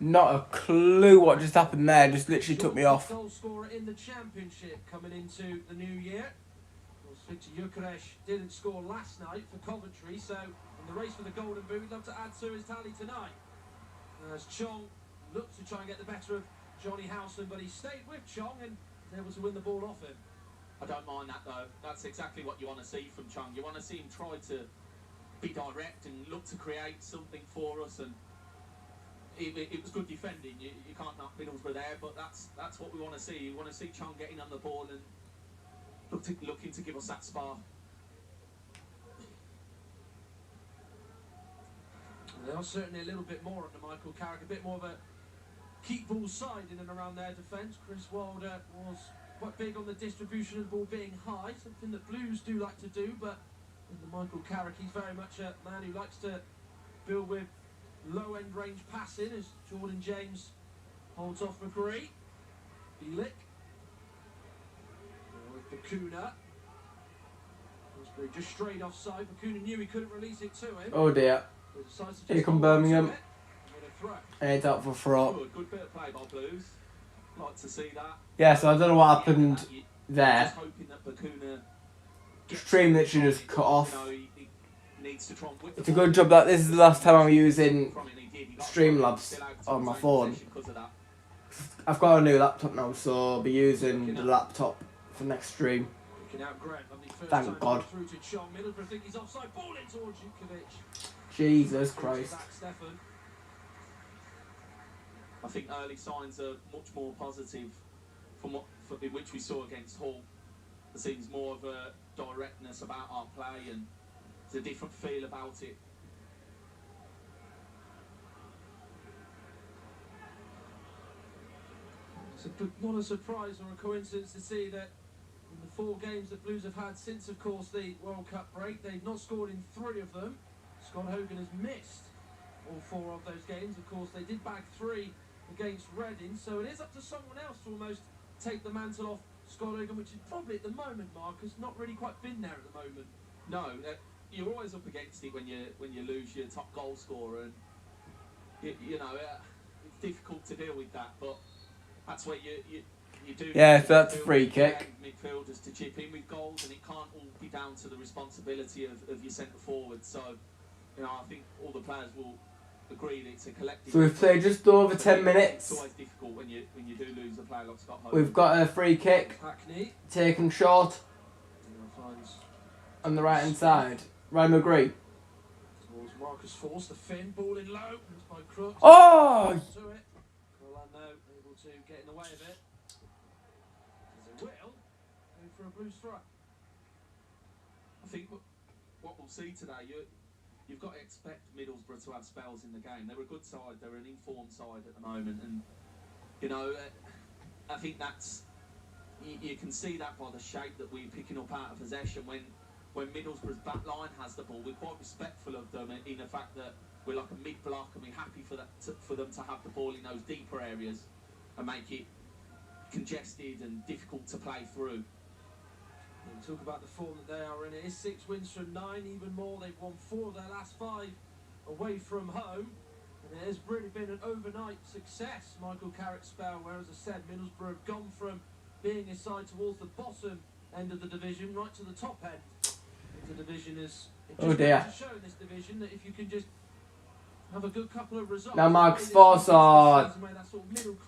Not a clue what just happened there. Just literally took me off. Goal scorer in the championship coming into the new year. Victor Gyökeres didn't score last night for Coventry, so in the race for the Golden Boot, we'd love to add to his tally tonight. As Chong looks to try and get the better of Johnny Howson, but he stayed with Chong and was able to win the ball off him. I don't mind that though. That's exactly what you want to see from Chong. You want to see him try to be direct and look to create something for us, and it was good defending. You can't knock Middlesbrough there, but that's what we want to see. You want to see Chong getting on the ball and looking to give us that spark. They are certainly a little bit more under Michael Carrick, a bit more of a keep ball side in and around their defence. Chris Wilder was quite big on the distribution of the ball being high, something that Blues do like to do, but under Michael Carrick, he's very much a man who likes to build with low-end range passing as Jordan James holds off McGree. Bielik. With Bakuna. Just straight offside. Bakuna knew he couldn't release it to him. Oh dear. Here come Birmingham. And it's out for throw. Good bit of play by Blues. Like to see that. Yeah, so I don't know what happened there. Just hoping that Bakuna Stream literally just cut off. He needs to try and whip the It's a good job that this is the last time I'm using Streamlabs on my phone. I've got a new laptop now, so I'll be using the laptop for next stream. Thank God. Jesus Christ. I think early signs are much more positive from which we saw against Hull. There seems more of a directness about our play, and there's a different feel about it. It's not a surprise or a coincidence to see that in the 4 games that Blues have had since, of course, the World Cup break, they've not scored in 3 of them. Scott Hogan has missed all 4 of those games. Of course, they did bag 3 against Reading, so it is up to someone else to almost take the mantle off Scott Hogan, which is probably at the moment, Marcus, not really quite been there at the moment. No, you're always up against it when you lose your top goal scorer, and you know it's difficult to deal with that. But that's where you do. Yeah, so that's a free kick. Midfielders to chip in with goals, and it can't all be down to the responsibility of your centre forward. So, you know, I think all the players will agree that it's a collective. So we've played just over 10 minutes. It's always difficult when you do lose a player like Scott Hogan. We've got a free kick taken short on the right hand side. Ryan McGree. Towards Marcus Force, the Finn, ball in low. By Crooks. Oh! To it. Orlando able to get in the way of it. As it will go for a Blues throw. I think what we'll see today, you've got to expect Middlesbrough to have spells in the game. They're a good side. They're an informed side at the moment, and you know, I think that's you can see that by the shape that we're picking up out of possession. When Middlesbrough's back line has the ball, we're quite respectful of them in the fact that we're like a mid-block, and we're happy for them to have the ball in those deeper areas and make it congested and difficult to play through. And talk about the form that they are in. It is 6 wins from 9, even more. They've won 4 of their last 5 away from home. And it has really been an overnight success, Michael Carrick's spell, where, as I said, Middlesbrough have gone from being a side towards the bottom end of the division right to the top end of the division. Is oh dear. To show in this division that if you can just have a good couple of results. Now Marcus Force got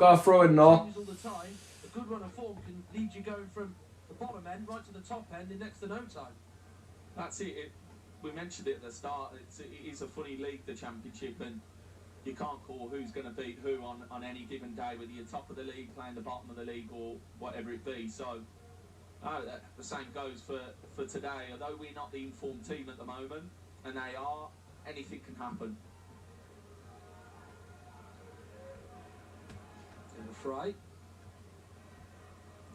a throw in though. All the time, a good run of form can lead you going from the bottom end right to the top end in next to no time. That's it. We mentioned it at the start. It is a funny league, the Championship, and you can't call who's going to beat who on any given day, whether you're top of the league playing the bottom of the league or whatever it be. So the same goes for today. Although we're not the informed team at the moment, and they are, anything can happen. Fry.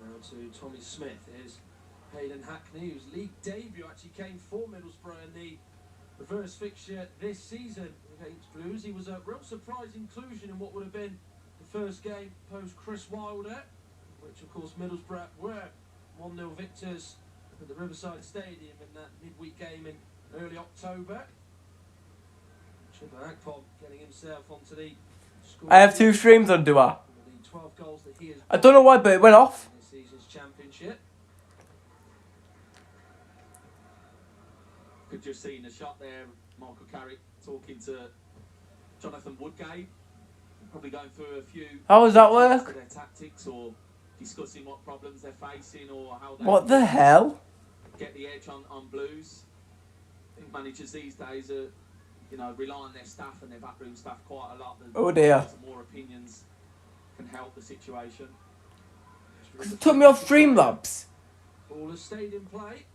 Now to Tommy Smith. Here's Hayden Hackney, whose league debut actually came for Middlesbrough in the reverse fixture this season against Blues. He was a real surprise inclusion in what would have been the first game post Chris Wilder, which of course Middlesbrough were 1-0 victors at the Riverside Stadium in that midweek game in early October. Chipper Akpom getting himself onto the I have 2 streams on, do I? The 12 goals that he has I don't know why, but it went off. in this season's championship. Could just see in the shot there, Michael Carrick talking to Jonathan Woodgate, probably going through a few. How does that work? Their tactics, or discussing what problems they're facing, or how they. What the hell? Get the edge on Blues. I think managers these days are, rely on their staff and their backroom staff quite a lot. Oh dear. More opinions can help the situation. It took me off Streamlabs. Ball has stayed in play.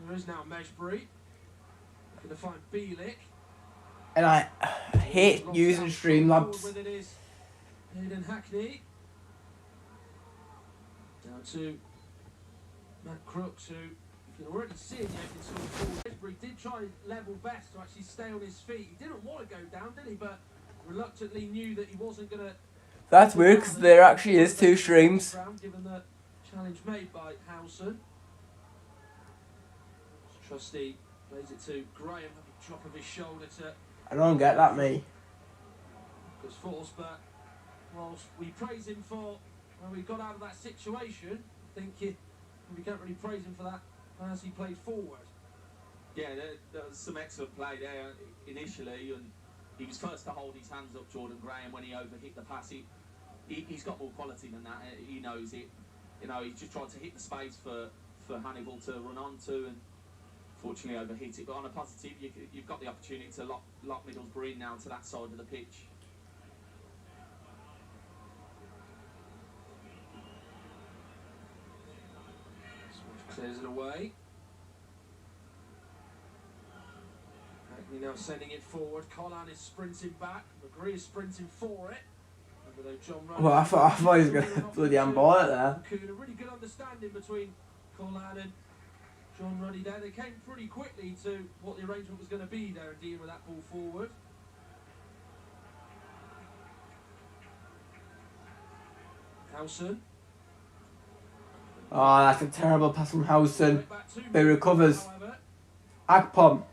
There is now Meshbury. Going to find Bielik. And I hate using Streamlabs. With it is Hayden Hackney. Down to Matt Crooks, who you can already see in the open sort of ball. Meshbury did try level best to actually stay on his feet. He didn't want to go down, did he? But reluctantly knew that he wasn't going to. That's weird because there actually is 2 streams. Given the challenge made by Howson. Trustee plays it to Graham at the drop of his shoulder to. I don't get that, me. Because Forsberg, whilst we praise him for when we got out of that situation, I think we can't really praise him for that as he played forward. Yeah, there was some excellent play there initially, and he was first to hold his hands up, Jordan Graham, when he overhit the pass. He's got more quality than that. He knows it. He just tried to hit the space for Hannibal to run onto, and fortunately overhit it. But on a positive, you've got the opportunity to lock Middlesbrough in now to that side of the pitch. Clears it away. Hackney now sending it forward. Collan is sprinting back. McGree is sprinting for it. Well, I thought he was going to bloody handball it there. A really good understanding between Collan and John Ruddy there. They came pretty quickly to what the arrangement was going to be there and dealing with that ball forward. Howson. Oh, that's a terrible pass from Howson. He recovers. Akpom.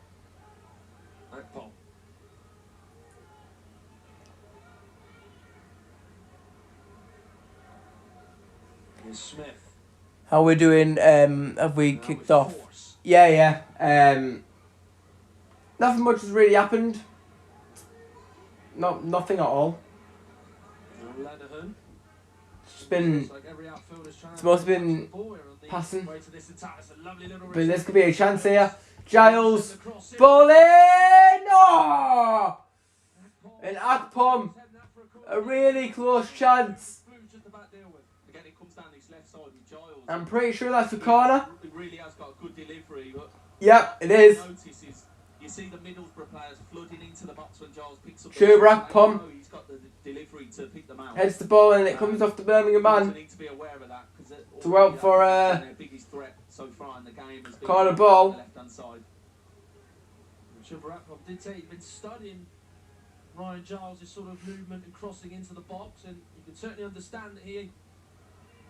Here's Smith. How are we doing? Have we kicked off? Yeah. Nothing much has really happened. Nothing at all. It's mostly been passing. But this could be a chance here. Giles, ball in! Oh! And Akpom, a really close chance. I'm pretty sure that's the corner. It really has got a good delivery. Yep, it is. You see the Middlesbrough players flooding into the box when Giles picks up. Akpom. He's got the delivery to pick them out. Heads the ball and it comes off the Birmingham man. Need to be aware of that because to out for their biggest threat so far in the game has been corner ball. The left-hand side. Akpom did say he'd been studying Ryan Giles' sort of movement and crossing into the box, and you can certainly understand that he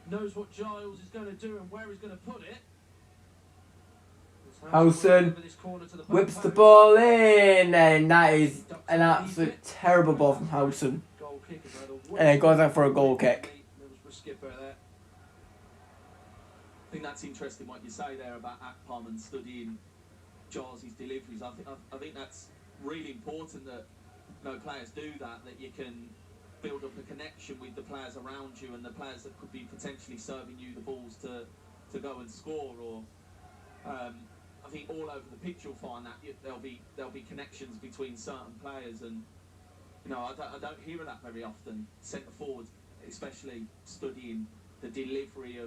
knows what Giles is going to do and where he's going to put it. Howson whips the ball in, and that is an absolute terrible ball from Howson. And it goes out for a goal kick. I think that's interesting what you say there about Akpom and studying Giles' deliveries. I think that's really important that players do that you can build up a connection with the players around you and the players that could be potentially serving you the balls to go and score. Or I think all over the pitch you'll find that there'll be connections between certain players, and I don't hear of that very often. Centre forwards, especially studying the delivery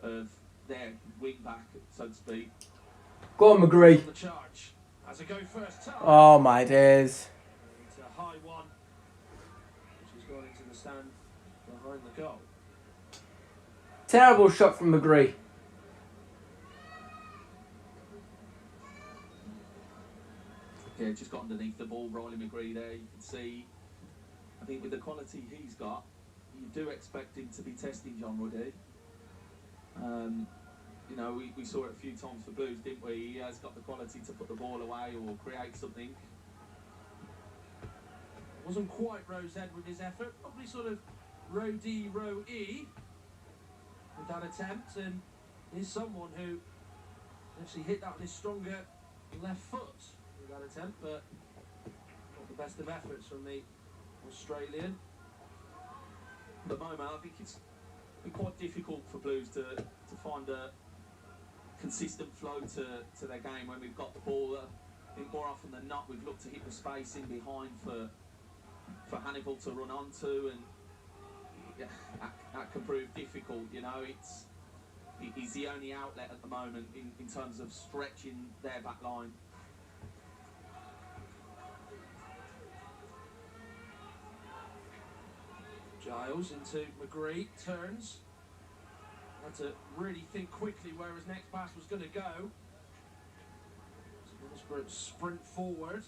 of their wing back, so to speak. Go on, McGree. Oh my days. It's a high one, which has gone into the stand behind the goal. Terrible shot from McGree. Yeah, just got underneath the ball, Riley McGree there. You can see, I think with the quality he's got, you do expect him to be testing John Ruddy. We saw it a few times for Blues, didn't we? He has got the quality to put the ball away or create something. Wasn't quite Rose Ed with his effort. Probably sort of row D, row E with that attempt. And he's someone who actually hit that with his stronger left foot with that attempt, but not the best of efforts from the Australian. At the moment, I think it's been quite difficult for Blues to find a consistent flow to their game when we've got the ball. I think more often than not, we've looked to hit the space in behind for Hannibal to run onto, and yeah, that can prove difficult. You know, he's the only outlet at the moment in terms of stretching their back line. Giles into McGree, turns. Had to really think quickly where his next pass was going to go. So Middlesbrough sprint forward.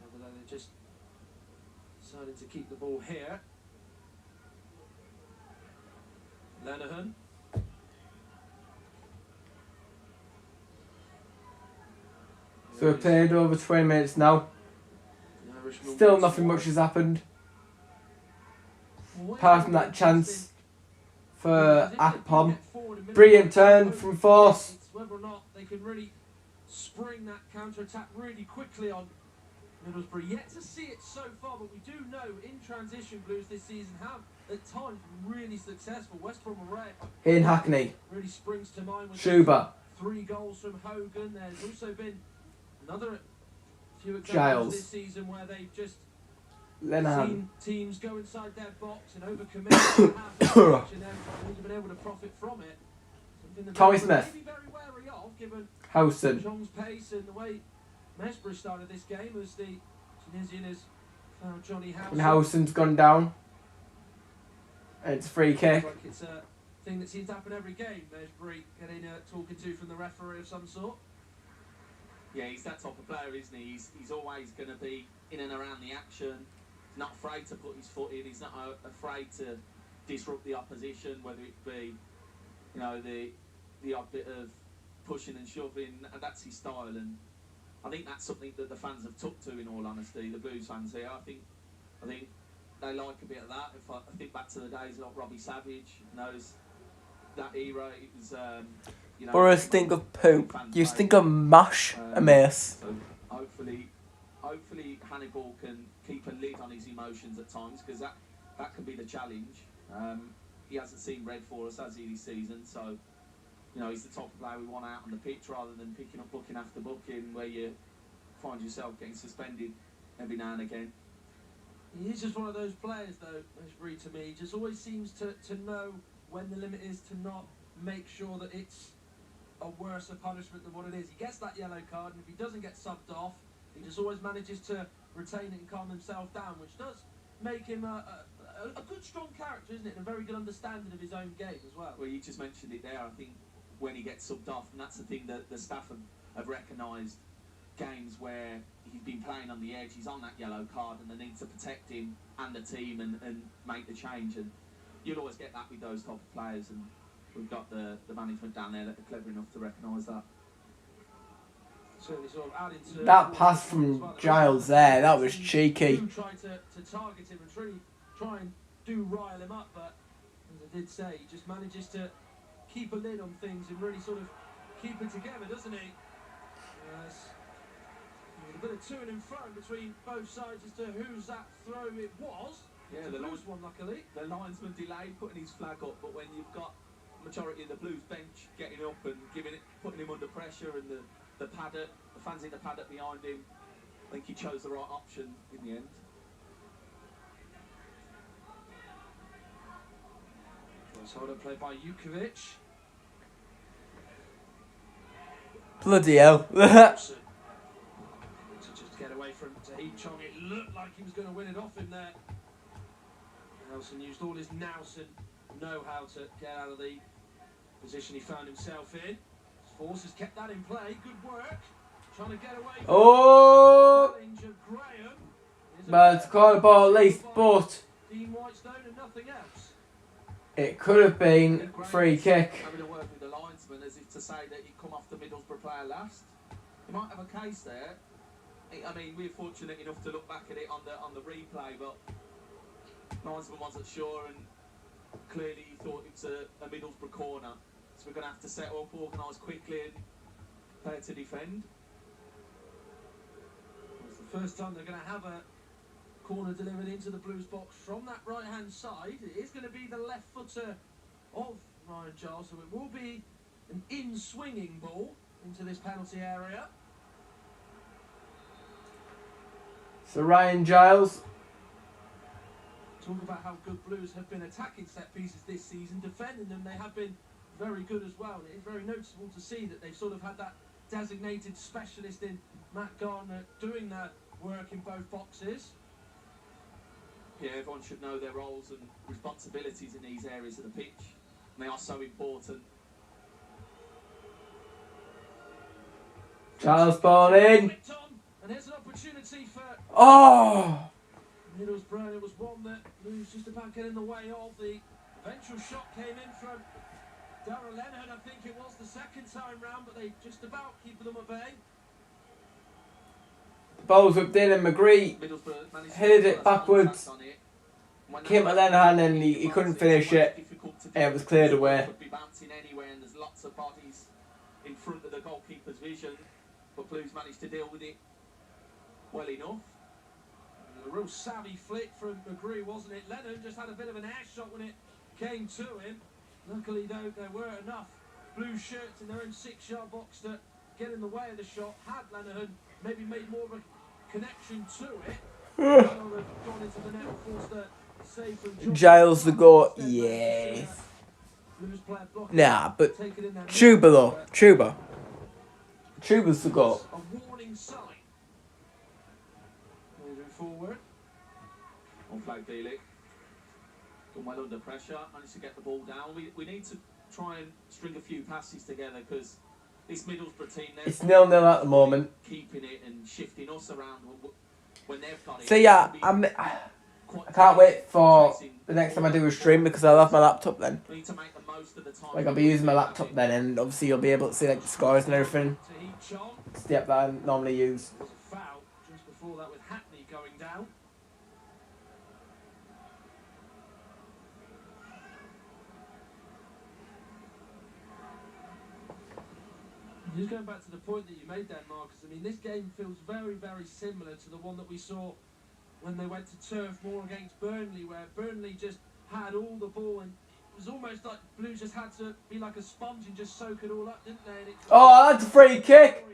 Although they just decided to keep the ball here. Lenihan. So we've played over 20 minutes now. Still nothing much has happened. Apart from that chance for Akpom. Brilliant turn from force. It's whether or not they can really spring that counter-attack really quickly on Middlesbrough. Yet to see it so far, but we do know in transition Blues this season have at times been really successful. West Brom Array In Hackney. really springs to mind with Schuber. 3 goals from Hogan. There's also been another few examples Giles. this season where they've just Lenihan. seen teams go inside their box and overcommit and they've been able to profit from it. Something that Tommy they Smith. may be very wary of, given Howson. Chong's pace and the way Middlesbrough started this game as the Tunisian has found Johnny Howson. And Howson's gone down. And it's a free kick. Like it's a thing that seems to happen every game. Middlesbrough getting talking to from the referee of some sort. Yeah, he's that type of player, isn't he? He's always going to be in and around the action. He's not afraid to put his foot in. He's not afraid to disrupt the opposition, whether it be, you know, the odd bit of pushing and shoving. And that's his style. And I think that's something that the fans have took to, in all honesty. The Blues fans here, I think they like a bit of that. If I think back to the days like Robbie Savage, knows that era. It was. You know, Or a stink of poop. You stink of mash, a mess. So hopefully Hannibal can keep a lid on his emotions at times, because that can be the challenge. He hasn't seen red for us, has he, this season? So, you know, he's the type of player we want out on the pitch rather than picking up booking after booking, where you find yourself getting suspended every now and again. He's just one of those players, though, Ashbury, to me. He just always seems to know when the limit is to not make sure that it's a worse punishment than what it is. He gets that yellow card, and if he doesn't get subbed off, he just always manages to retain it and calm himself down, which does make him a good, strong character, isn't it? And a very good understanding of his own game as well. Well, you just mentioned it there. I think when he gets subbed off, and that's the thing that the staff have recognised, games where he's been playing on the edge, he's on that yellow card, and they need to protect him and the team and make the change. And you'll always get that with those type of players, and we've got the management down there that are clever enough to recognise that. Certainly sort of added to That pass from Giles there, that was cheeky. Try to target him and try and do rile him up, but as I did say, he just manages to keep a lid on things and really sort of keep it together, doesn't he? Yes. A bit of to and fro between both sides as to whose that throw it was. Yeah, the Blues one, luckily. The linesman delayed putting his flag up, but when you've got majority of the Blues bench getting up and putting him under pressure, and the fans in the paddock behind him, I think he chose the right option in the end. Nice hold up play by Jukovic. Bloody hell. To just get away from Tahid Chong, it looked like he was going to win it off him there. Nelson used all his nous and know-how to get out of the position he found himself in. His force has kept that in play. Good work. Trying to get away from Oh! the challenge of Graham. But it's got a ball at least, but Dean Whitestone and nothing else. it could have been free kick. Having a word with the linesman as if to say that he come off the Middlesbrough player last. He might have a case there. I mean, we're fortunate enough to look back at it on the replay, but linesman wasn't sure, and clearly he thought it was a Middlesbrough corner. So we're going to have to set up, organise quickly, and prepare to defend. It's the first time they're going to have a corner delivered into the Blues box from that right-hand side. It is going to be the left footer of Ryan Giles, so it will be an in-swinging ball into this penalty area. So Ryan Giles. Talk about how good Blues have been attacking set pieces this season. Defending them, they have been very good as well. And it is very noticeable to see that they've sort of had that designated specialist in Matt Garner doing that work in both boxes. Yeah, everyone should know their roles and responsibilities in these areas of the pitch. And they are so important. Giles ball in. And here's an opportunity for Middlesbrough. It was one that Blues just about get in the way of. The eventual shot came in from Darragh Lenihan, I think it was the second time round, but they just about keep them at bay. Ball's whipped in and McGree headed it backwards. Came to Lenihan and he couldn't finish it. And it was cleared away. Could be bouncing anywhere, and there's lots of bodies in front of the goalkeeper's vision, but Blues managed to deal with it well enough. A real savvy flick from McGree, wasn't it? Lennon just had a bit of an air shot when it came to him. Luckily, though, there were enough blue shirts in their own 6-yard box to get in the way of the shot. Had Lenihan maybe made more of a connection to it, gone into the net and forced a save from Giles the goal, yes. Nah, but Chuba though, Chuba's the goal. A warning sign. Moving forward. On flag Dealey. Done well under pressure, managed to get the ball down. We need to try and string a few passes together, because this Middlesbrough team, it's 0-0 at the moment. Keeping it and shifting us around when they've got it. So yeah, I can't wait for the next time I do a stream, because I'll have my laptop then. We need to make the most of the time. Like, I'll be using my laptop then, and obviously you'll be able to see like the scores and everything. It's the app that I normally use. There was a foul just before that with Hackney going down. Just going back to the point that you made there, Marcus, I mean, this game feels very, very similar to the one that we saw when they went to Turf Moor against Burnley, where Burnley just had all the ball, and it was almost like Blues just had to be like a sponge and just soak it all up, didn't they? And oh, that's a free kick!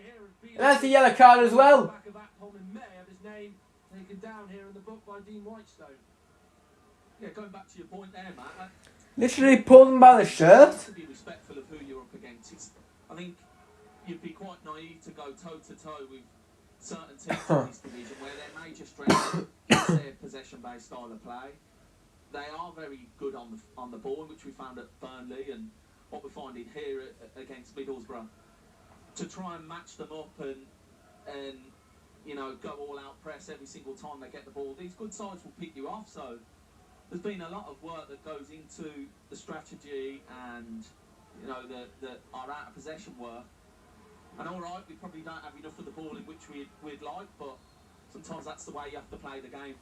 And that's a yellow card as well. Back of Apple in May have his name taken down here in the book by Dean Whitestone. Yeah, going back to your point there, Matt. Literally pulled him by the shirt. To be respectful of who you're up against. I think you'd be quite naive to go toe-to-toe with certain teams in this division where their major strength is their possession-based style of play. They are very good on the ball, which we found at Burnley, and what we're finding here against Middlesbrough. To try and match them up and you know, go all-out press every single time they get the ball, these good sides will pick you off. So there's been a lot of work that goes into the strategy and, you know, our out-of-possession work. And all right, we probably don't have enough of the ball in which we'd like, but sometimes that's the way you have to play the game.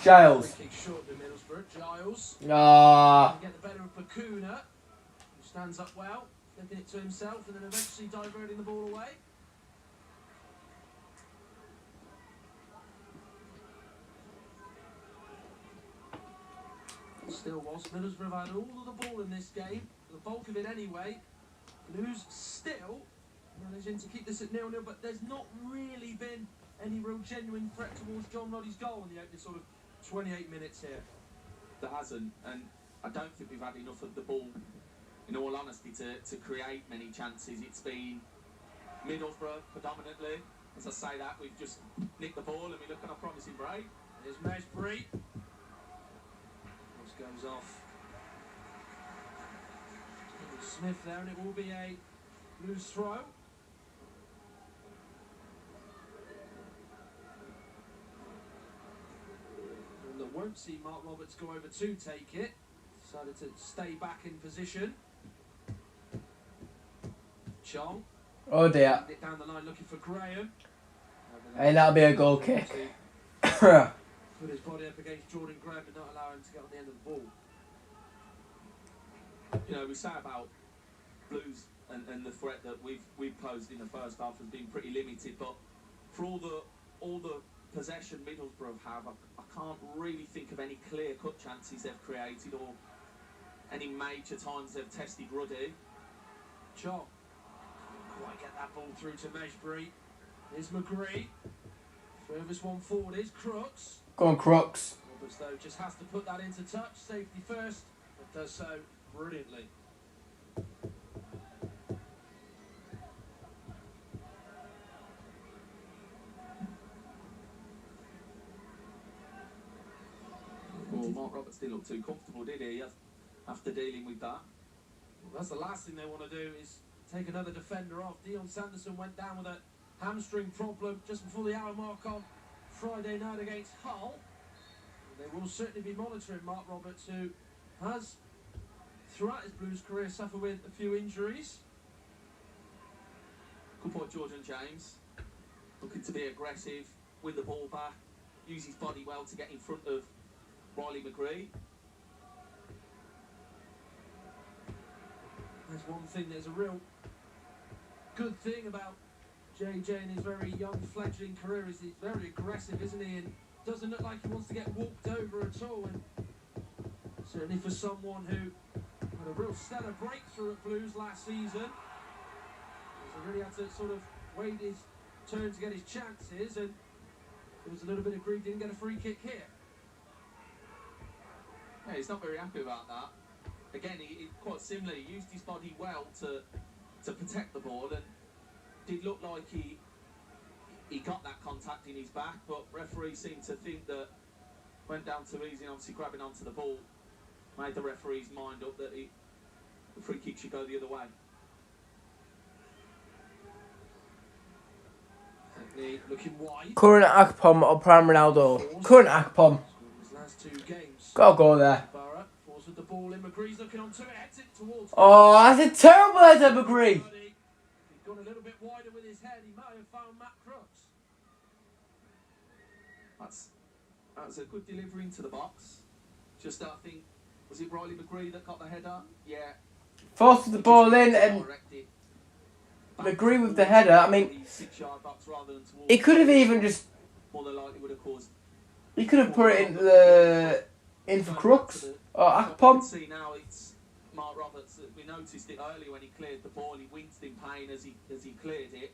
Giles. Short to Middlesbrough. Giles. Get the better of Bakuna, who stands up well, flipping it to himself, and then eventually diverting the ball away. Still was. Middlesbrough have had all of the ball in this game, the bulk of it anyway. Blues still managing to keep this at 0-0, but there's not really been any real genuine threat towards John Roddy's goal in the opening sort of 28 minutes here. There hasn't, and I don't think we've had enough of the ball, in all honesty, to create many chances. It's been Middlesbrough predominantly. As I say that, we've just nicked the ball and we look at a promising break. There's Mesbury. This goes off. Smith there, and it will be a loose throw. And that won't see Mark Roberts go over to take it. Decided to stay back in position. Chong. Oh dear. It down the line looking for Graham. And that'll be a goal kick. Put his body up against Jordan Graham and not allow him to get on the end of the ball. You know, we say about Blues and the threat that we've posed in the first half has been pretty limited, but for all the possession Middlesbrough have, I can't really think of any clear-cut chances they've created or any major times they've tested Ruddy. John, quite get that ball through to Meshbury. Here's McGree. Furthest one forward is Crooks. Go on, Crooks. Roberts, though, just has to put that into touch. Safety first, but does so brilliantly. Well, Mark Roberts didn't look too comfortable, did he, after dealing with that? Well, that's the last thing they want to do is take another defender off. Dion Sanderson went down with a hamstring problem just before the hour mark on Friday night against Hull. They will certainly be monitoring Mark Roberts, who has, throughout his Blues career, suffered with a few injuries. Good point, Jordan James. Looking to be aggressive, win the ball back, use his body well to get in front of Riley McGree. There's one thing, there's a real good thing about JJ in his very young fledgling career is he's very aggressive, isn't he? And doesn't look like he wants to get walked over at all. And certainly for someone who had a real stellar breakthrough at Blues last season, he really had to sort of wait his turn to get his chances, and there was a little bit of grief, didn't get a free kick here. Yeah, he's not very happy about that. Again, he quite similar. He used his body well to protect the ball, and did look like he got that contact in his back, but referee seemed to think that went down too easy, and obviously grabbing onto the ball made the referee's mind up that the free kick should go the other way. Looking wide. Current Akpom or Prime Ronaldo? Current Akpom. His last two games. Gotta go there. Barra falls with the ball in. McGree's looking onto it, heads it towards. Oh, that's a terrible header, McGree. If he'd gone a little bit wider with his head, he might have found Matt Crooks. That's a good delivery into the box. Just, I think, was it Riley McGree that got the header? Yeah. Forced the ball in and McGree with the header. I mean, he could have even just. More than likely would have caused. He could have put it in for Crooks or Akpom. See now it's Mark Roberts. We noticed it earlier when he cleared the ball. He winced in pain as he cleared it.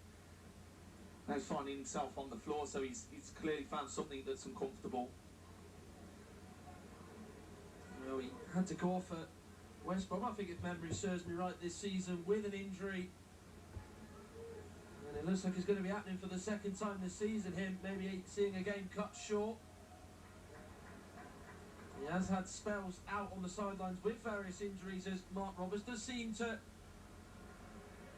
Now he's finding himself on the floor, so he's clearly found something that's uncomfortable. Well, he had to go off at West Brom, I think, if memory serves me right, this season with an injury. And it looks like it's going to be happening for the second time this season, him maybe seeing a game cut short. He has had spells out on the sidelines with various injuries, as Mark Roberts does seem to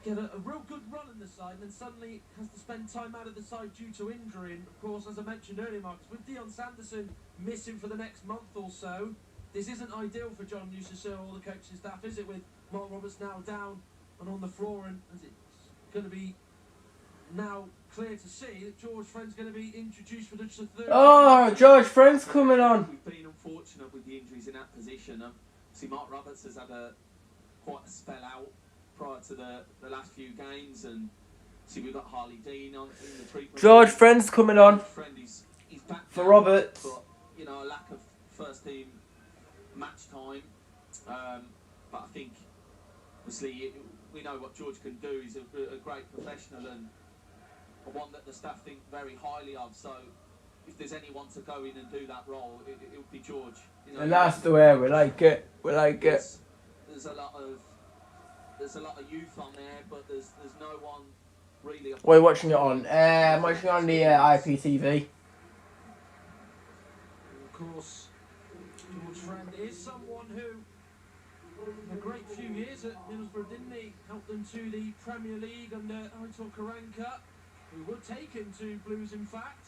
get a real good run in the side, and then suddenly has to spend time out of the side due to injury. And of course, as I mentioned earlier, Marcus, with Dion Sanderson missing for the next month or so, this isn't ideal for John Newshaw or the coaching staff, is it, with Mark Roberts now down and on the floor, and as it's going to be now clear to see that George Friend's going to be introduced for just a third. Oh, George Friend's coming on. We've been unfortunate with the injuries in that position. See, Mark Roberts has had quite a spell out prior to the last few games, and see, we've got Harley Dean on in the treatment. George Friend's coming on. Friend is back for now, Roberts. But you know, a lack of first team match time. But I think obviously we know what George can do. He's a great professional and one that the staff think very highly of. So if there's anyone to go in and do that role, it would be George. You know, And that's the way we like it. We like it. There's a lot of youth on there, but there's no one really. What are you watching it on? I'm watching it on the IPTV. Of course, George Friend is someone who, in a great few years at Middlesbrough, didn't he? Helped them to the Premier League under Aitor Karanka, who would take him to Blues, in fact.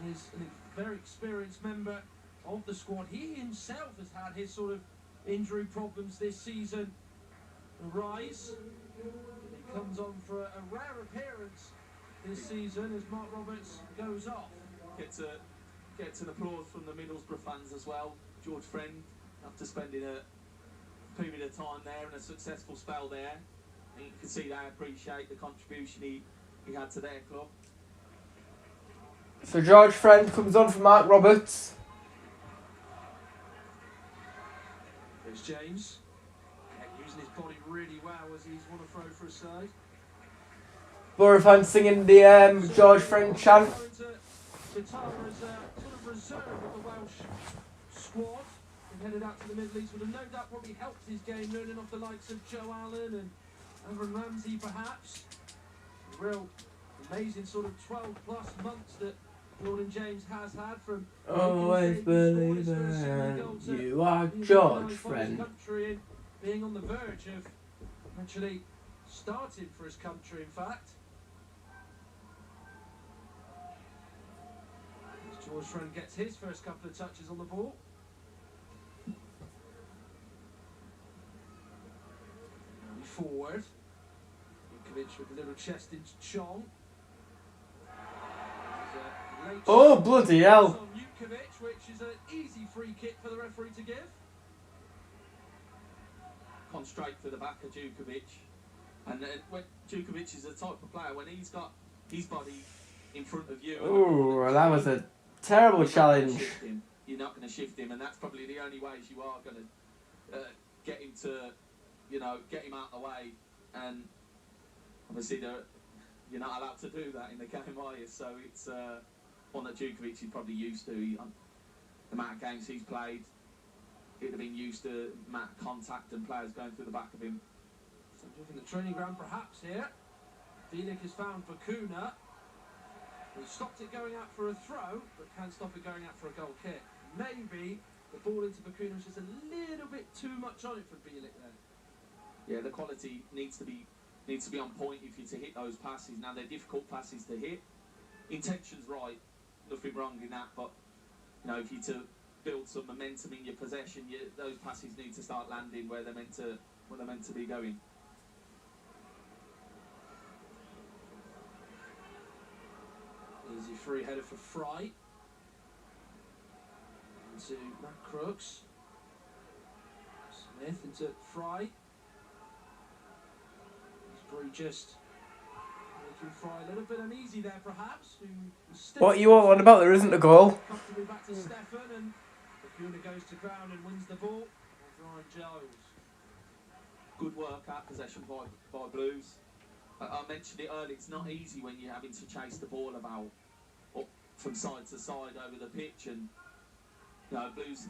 He is a very experienced member of the squad. He himself has had his sort of injury problems this season arise. He comes on for a rare appearance this season as Mark Roberts goes off. Gets an applause from the Middlesbrough fans as well. George Friend, after spending a period of time there and a successful spell there, and you can see they appreciate the contribution he had to their club. So George Friend comes on for Mark Roberts. There's James. Using his body really well as he's won a throw for a side. Borough fans singing the George Friend chant. Guitar as sort of reserve of the Welsh squad and headed out to the Middle East would have no doubt probably helped his game, learning off the likes of Joe Allen and Aaron Ramsey perhaps. A real amazing sort of 12 plus months that Jordan James has had from Always believe that you are George Friend. Being on the verge of actually starting for his country, in fact. As George Friend gets his first couple of touches on the ball. Forward. Jukovic with a little chest into Chong. Oh, bloody hell. On Jukovic, which is an easy free kick for the referee to give. Gone straight for the back of Jukovic. And when Jukovic is the type of player, when he's got his body in front of you... Oh, that was a terrible challenge. You're not going to shift him, and that's probably the only ways you are going to get him to, get him out of the way. And obviously, you're not allowed to do that in the game, are you? So it's one that Jukovic is probably used to. The amount of games he's played, he'd have been used to the amount of contact and players going through the back of him. Something from the training ground perhaps here. Bielik has found Bakuna. He stopped it going out for a throw, but can't stop it going out for a goal kick. Maybe the ball into Bakuna was just a little bit too much on it for Bielik there. Yeah, the quality needs to be on point if you're to hit those passes. Now, they're difficult passes to hit. Intention's right, nothing wrong in that, but if you're to build some momentum in your possession, those passes need to start landing where they're meant to be going. Easy free header for Fry. Into Matt Crooks. Smith into Fry. Bree just making Fry a little bit uneasy there perhaps. What you all on about? There isn't a goal. Comfortably back to Stefan, and Bakuna goes to ground and wins the ball. Ryan Giles. Good work out possession by Blues. I mentioned it earlier, it's not easy when you're having to chase the ball about up from side to side over the pitch, and Blues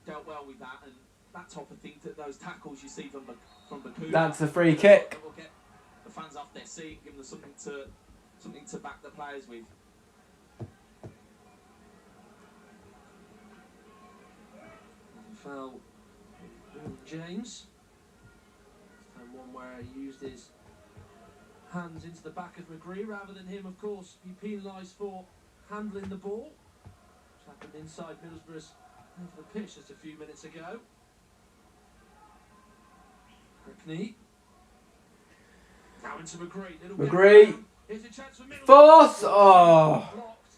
dealt well with that, and that type of thing, those tackles you see from Bakuna. That's a free kick. Will get the fans off their seat, give them something to back the players with. Foul James. And one where he used his hands into the back of McGree rather than him, of course, be penalised for handling the ball. Which happened inside Middlesbrough's end of the pitch just a few minutes ago. Hackney. Now into McGree. McGree. Here's a chance for Middlesbrough. Force! Oh! Blocked.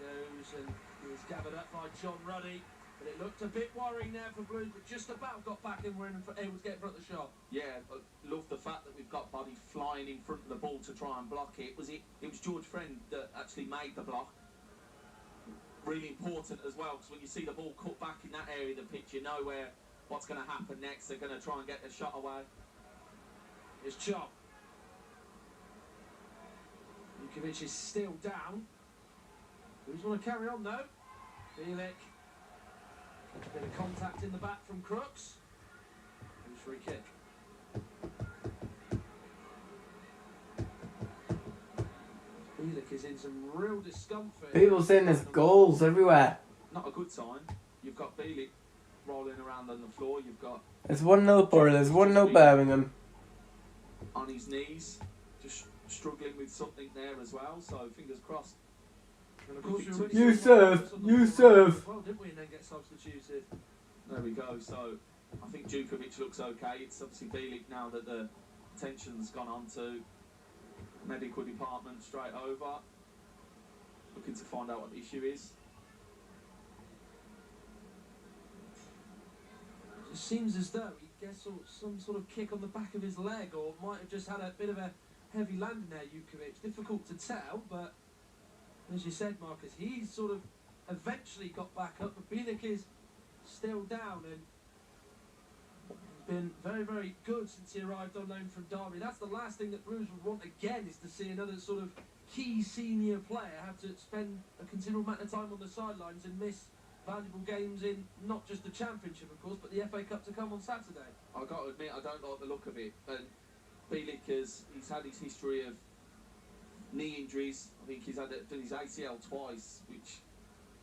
Goes and is gathered up by John Ruddy. But it looked a bit worrying there for Blues, but just about got back and were able to get in front of the shot. Yeah, I love the fact that we've got body flying in front of the ball to try and block it. It was George Friend that actually made the block. Really important as well, because when you see the ball cut back in that area of the pitch, you know what's going to happen next. They're going to try and get the shot away. Here's Chop. Jukovic is still down. Who's want to carry on though? Bielik. A bit of contact in the back from Crooks. Who's free kick? Bielik is in some real discomfort. People saying there's goals everywhere. Not a good sign. You've got Bielik rolling around on the floor. You've got... There's 1-0 Borough, there's 1-0 Birmingham. On his knees, just struggling with something there as well, so fingers crossed. And of course You serve. Well, didn't we? And then get substituted. There we go. So I think Jukovic looks okay. It's obviously Bielik now that the Attention's gone on to medical department straight over, looking to find out what the issue is. It seems as though he gets some sort of kick on the back of his leg, or might have just had a bit of a heavy landing there, Jukovic. Difficult to tell, but as you said, Marcus, he's sort of eventually got back up, but Bielik is still down, and he's been very, very good since he arrived on loan from Derby. That's the last thing that Blues would want again, is to see another sort of key senior player have to spend a considerable amount of time on the sidelines and miss valuable games in not just the Championship, of course, but the FA Cup to come on Saturday. I've got to admit, I don't like the look of it. And Bielik he's had his history of knee injuries. I think he's done his ACL twice,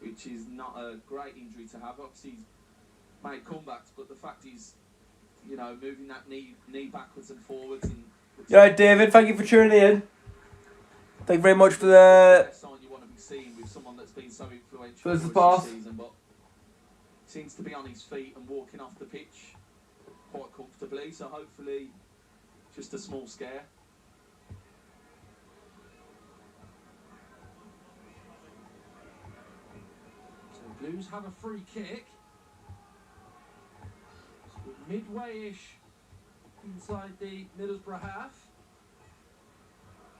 which is not a great injury to have. Obviously, he's made comebacks, but the fact he's, you know, moving that knee backwards and forwards. And Yeah, David, thank you for tuning in. Thank you very much for the best sign you want to be seeing with someone that's been so influential for the this support. season, but seems to be on his feet and walking off the pitch quite comfortably. So hopefully, just a small scare. So Blues have a free kick. So midway-ish inside the Middlesbrough half.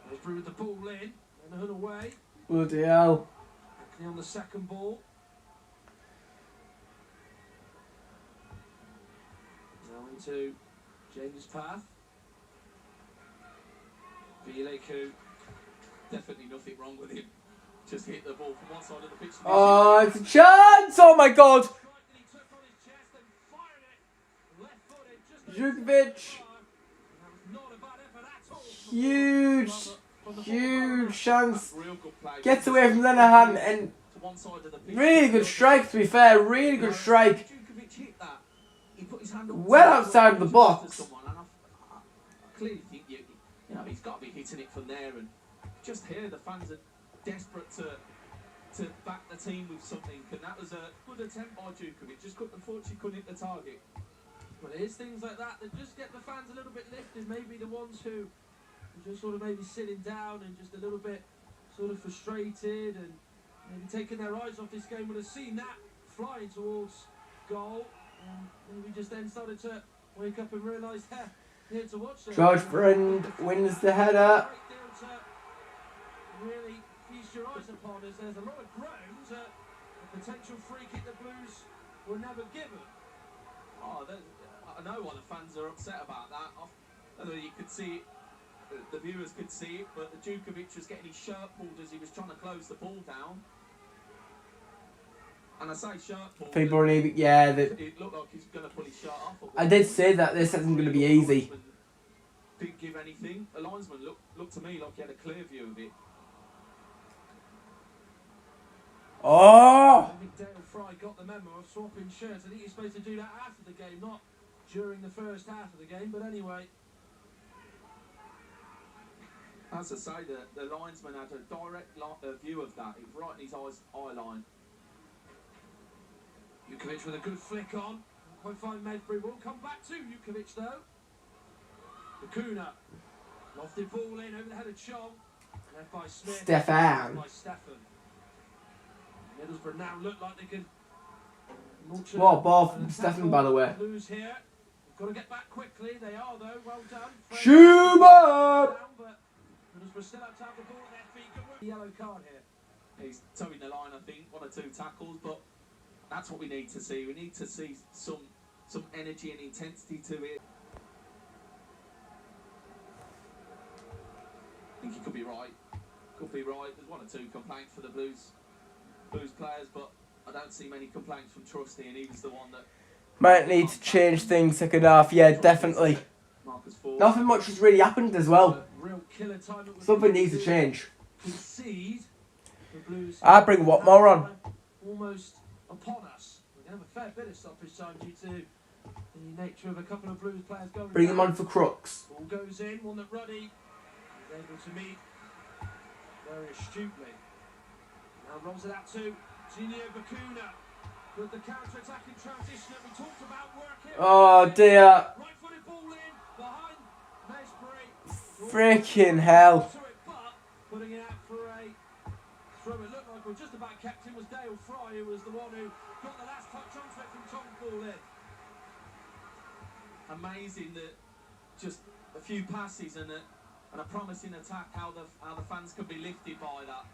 Middlesbrough with the ball in and Hun away. Bloody hell. Ackley on the second ball. Now into James' path. Bielik, who Definitely nothing wrong with him. Just hit the ball from one side of the pitch to the Oh, it's a chance! Oh my god! strike that he took on his chest and fired it left-footed just over the Jukovic. bar. That was not a bad effort at all. Huge chance. real good play. Gets away from Lenahan and To one side of the pitch. really good strike, to be fair. Really good strike. Jukovic hit that. He put his hand on Well outside the box. someone, and I clearly think you know he's got to be hitting it from there. And just here, the fans are desperate to back the team with something. And that was a good attempt by Jukovic. Just unfortunately couldn't hit the target. Well, it is things like that that just get the fans a little bit lifted. Maybe the ones who are just sort of maybe sitting down and just a little bit sort of frustrated and maybe taking their eyes off this game would have seen that flying towards goal and maybe just then started to wake up and realise, here to watch them. George Friend wins the header. Great deal to really feast your eyes upon, as there's a lot of groans at the potential free kick the Blues were never given. Oh, I know why the fans are upset about that. I don't know, you could see it, the viewers could see it, but Jukovic was getting his shirt pulled as he was trying to close the ball down. And I say shirt pulled. People yeah, It looked like he's going to pull his shirt off. I did say that this isn't going to be easy. Didn't give anything. The linesman looked to me like he had a clear view of it. Oh! I think Dale Fry got the memo of swapping shirts. I think you're supposed to do that after the game, not during the first half of the game. But anyway, As I say, the linesman had a direct view of that. It was right in his eye line. Jukovic with a good flick on. Quite fine, Medbury will come back to Jukovic though. Bakuna, lofted ball in over the head of Chong. Left by Smith. Stefan. By Stefan. Middlesbrough now look like they could. What ball from Stefan, by the way. Blues here. They've got to get back quickly. They are though. Well done. Schubert! Middlesbrough still have to have the ball at their feet. Good yellow card here. He's towing the line, I think, 1 or 2 tackles, but that's what we need to see. We need to see some energy and intensity to it. I think he could be right. Could be right. There's 1 or 2 complaints for the Blues players, but I don't see many complaints from Trusty, and he was the one that Might need to change things second half, yeah, definitely. Marcus Ford. Nothing much has really happened as well. Real killer time. It was Something needs to change. concede. The Blues I bring Watmore on. almost upon us. We're going to have a fair bit of stoppage time due to the nature of a couple of Blues players going Bring him down. on for crooks. Ball goes in, one that Ruddy is able to meet very astutely. Now rolls it out to Ginio Bakuna with the counter-attacking transition that we talked about working. Oh dear. Right-footed ball in behind Middlesbrough. Freaking hell. Putting it out for a throw. It looked like, or just about kept him, was Dale Fry, who was the one who got the last touch onto it from Chong's ball in. Amazing that just a few passes and a promising attack, how the fans can be lifted by that.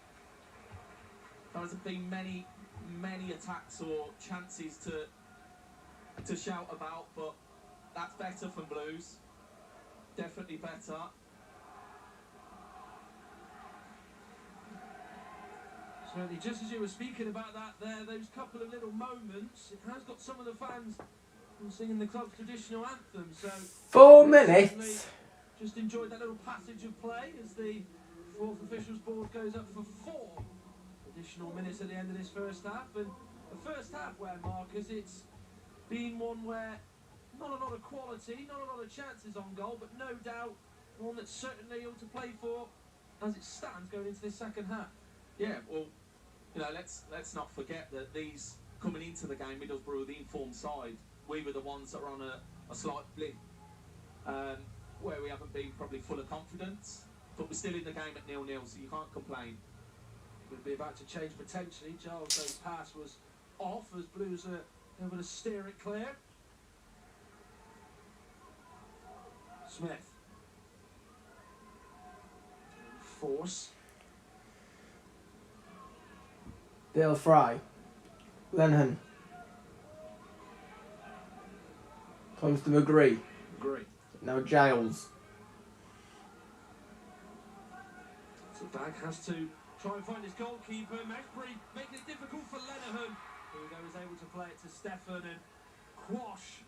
There hasn't been many attacks or chances to shout about, but that's better from Blues. Definitely better. Certainly, just as you were speaking about that there, those couple of little moments, it has got some of the fans singing the club's traditional anthem. So 4 minutes. Just enjoyed that little passage of play as the fourth officials board goes up for 4 additional minutes at the end of this first half. And the first half where, Marcus, it's been one where not a lot of quality, not a lot of chances on goal, but no doubt one that's certainly ought to play for as it stands going into this second half. Yeah, well, you know, let's not forget that these coming into the game, Middlesbrough, the informed side, we were the ones that are on a slight blip, where we haven't been probably full of confidence, but we're still in the game at 0-0, so you can't complain. Would be about to change potentially. Giles' pass was off as Blues are able to steer it clear. Smith. Force. Dale Fry. Lennon. Comes to McGree. Now Giles. So Bag has to try and find his goalkeeper. Meshbury making it difficult for Lenihan, who was able to play it to Stefan and quash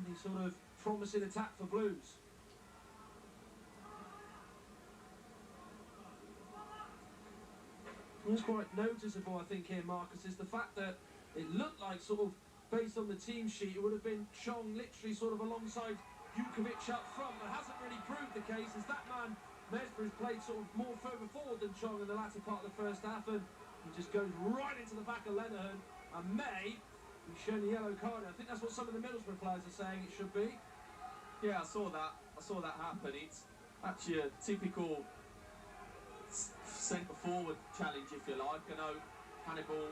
any sort of promising attack for Blues. What's quite noticeable, I think, here, Marcus, is the fact that it looked like, sort of, based on the team sheet, it would have been Chong literally sort of alongside Jukovic up front, but hasn't really proved the case, as that man, Mesbury's played sort of more further forward than Chong in the latter part of the first half, and he just goes right into the back of Lenihan, and may be shown a yellow card. I think that's what some of the Middlesbrough players are saying it should be. Yeah, I saw that happen. It's actually a typical centre forward challenge, if you like. I know Hannibal,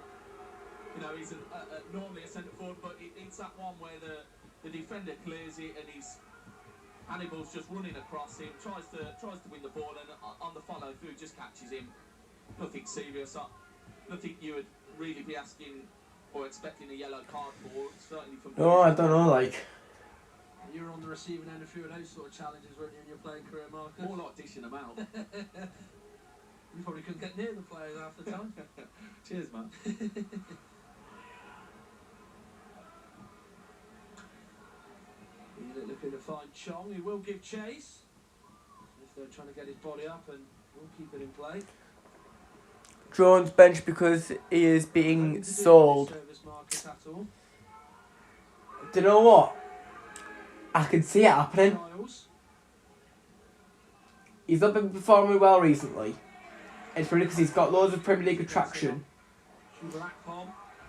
you know, he's normally a centre forward, but it's that one where the defender clears it and Hannibal's just running across him, tries to win the ball, and on the follow through just catches him. Nothing serious. Nothing you would really be asking or expecting a yellow card for. Certainly from. No, I don't know. Like. You were on the receiving end of a few of those sort of challenges, weren't you, in your playing career, Marcus? More like dishing them out. You probably couldn't get near the players half the time. Cheers, man. Looking to find Chong, who will give chase. If they're trying to get his body up, and will keep it in play. Jones bench because he is being sold. Do you know what? I can see it happening. He's not been performing well recently. It's probably because he's got loads of Premier League attraction.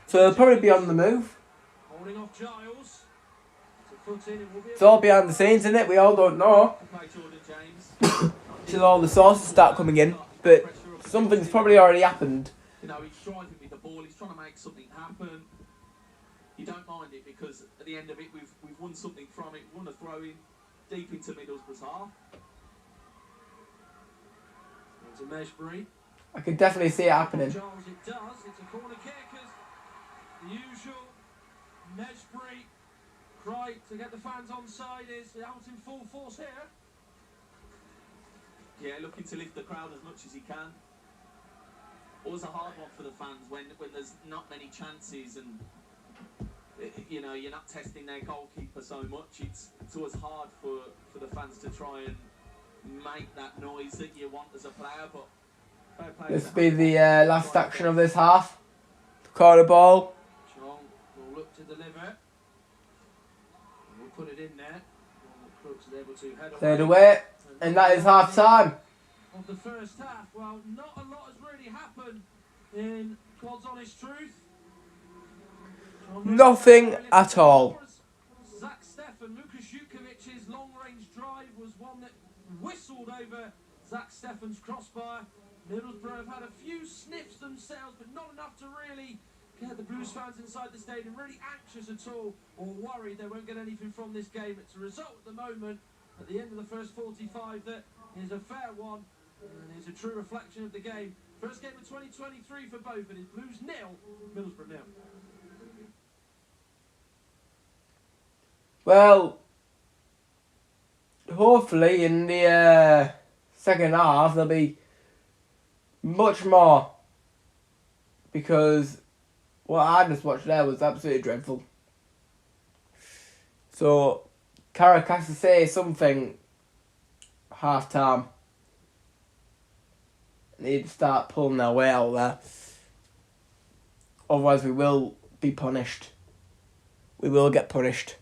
So he'll probably be on the move. Holding off Giles. It's all behind the scenes, isn't it? We all don't know. Till all the sources start coming in. But something's probably already happened. You know, he's driving with the ball, he's trying to make something happen. You don't mind it because at the end of it, we've won something from it. We won a throw-in deep into Middlesbrough's half. It's a Meshbury. I can definitely see it happening. Giles, it does. It's a corner kick as the usual Meshbury cry to get the fans on side is out in full force here. Yeah, looking to lift the crowd as much as he can. Always a hard one for the fans when there's not many chances and you know you're not testing their goalkeeper so much. It's always hard for the fans to try and make that noise that you want as a player. But this will be the last action of this half. Corner ball. Chong will look to deliver. We'll put it in there. Crooks is able to head away. And that is half time. Of the first half, well, not a lot has really happened in God's honest truth. Nothing at all. Zach Stefan, Lucas Jukovic's long-range drive was one that whistled over Zach Steffen's crossbar. Middlesbrough have had a few sniffs themselves, but not enough to really get the Blues fans inside the stadium really anxious at all, or worried they won't get anything from this game. It's a result at the moment, at the end of the first 45, that is a fair one, and is a true reflection of the game. First game of 2023 for both, and it's Blues 0, Middlesbrough 0. Well, hopefully in the second half there'll be much more, because what I just watched there was absolutely dreadful. So Carrick has to say something half time. They need to start pulling their weight out there. Otherwise we will be punished. We will get punished.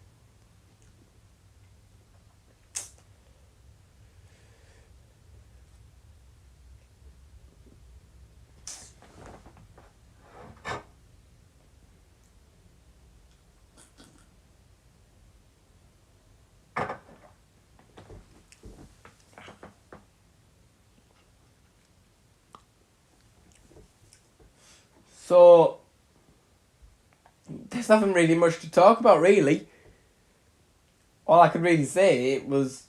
So, there's nothing really much to talk about, really. All I could really say it was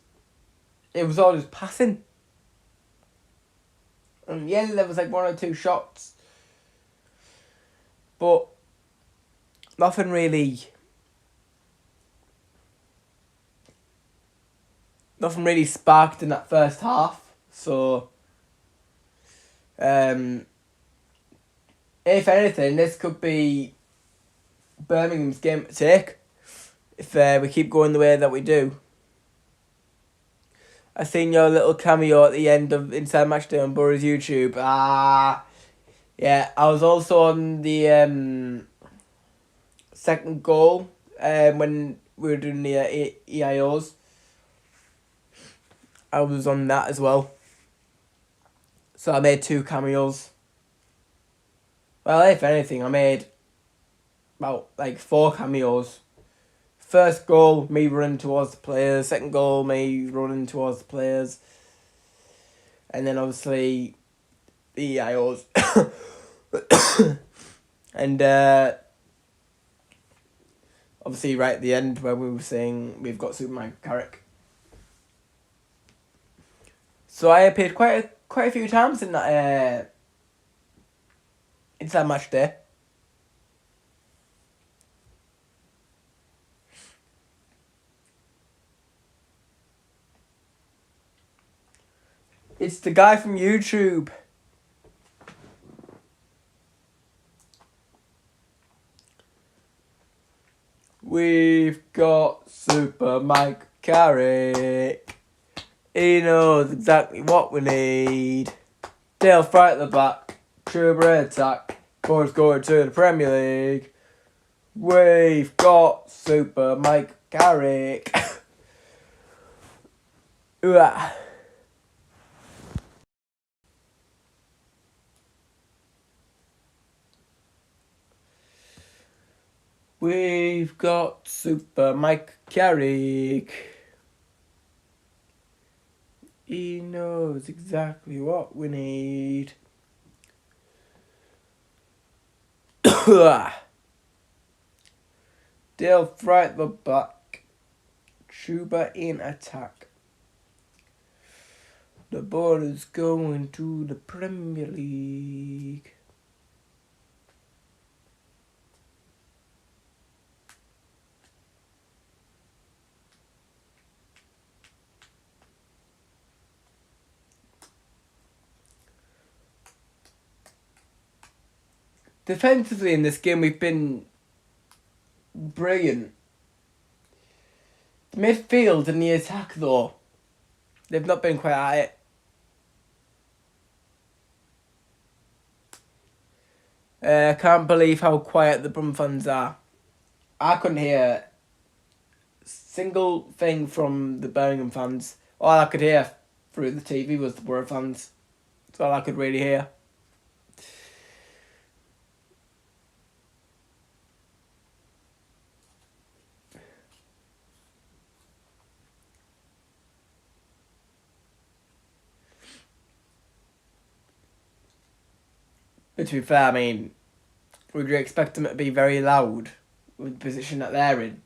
all just passing. And yeah, there was like 1 or 2 shots, but nothing really sparked in that first half. So, if anything, this could be Birmingham's game to take if we keep going the way that we do. I seen your little cameo at the end of Inside Matchday on Borough's YouTube. Yeah, I was also on the second goal when we were doing the EIOs. I was on that as well. So I made 2 cameos. Well, if anything, I made about like 4 cameos. First goal, me running towards the players. Second goal, me running towards the players. And then obviously the EIOs. And obviously right at the end where we were saying we've got Superman Carrick. So I appeared quite a few times in that Inside Match Day. It's the guy from YouTube. We've got Super Mike Carrick. He knows exactly what we need. Dale Fry at the back. Trooper attack. Boys going to the Premier League. We've got Super Mike Carrick. We've got Super Mike Carrick. He knows exactly what we need. Dale Fry at the back. Chuba in attack. The ball is going to the Premier League. Defensively in this game, we've been brilliant. The midfield and the attack, though, they've not been quite at it. I can't believe how quiet the Brum fans are. I couldn't hear a single thing from the Birmingham fans. All I could hear through the TV was the Borough fans. That's all I could really hear. But to be fair, I mean, would you expect them to be very loud with the position that they're in?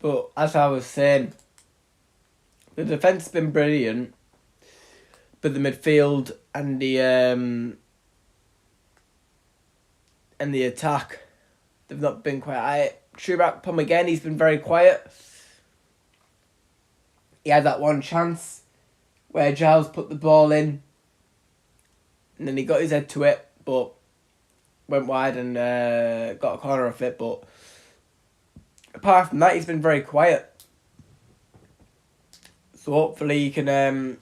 But as I was saying, the defence has been brilliant, but the midfield and the attack, they've not been quite high. Churakpom again, he's been very quiet. He had that one chance where Giles put the ball in, and then he got his head to it, but went wide and got a corner off it. But apart from that, he's been very quiet. So hopefully he can,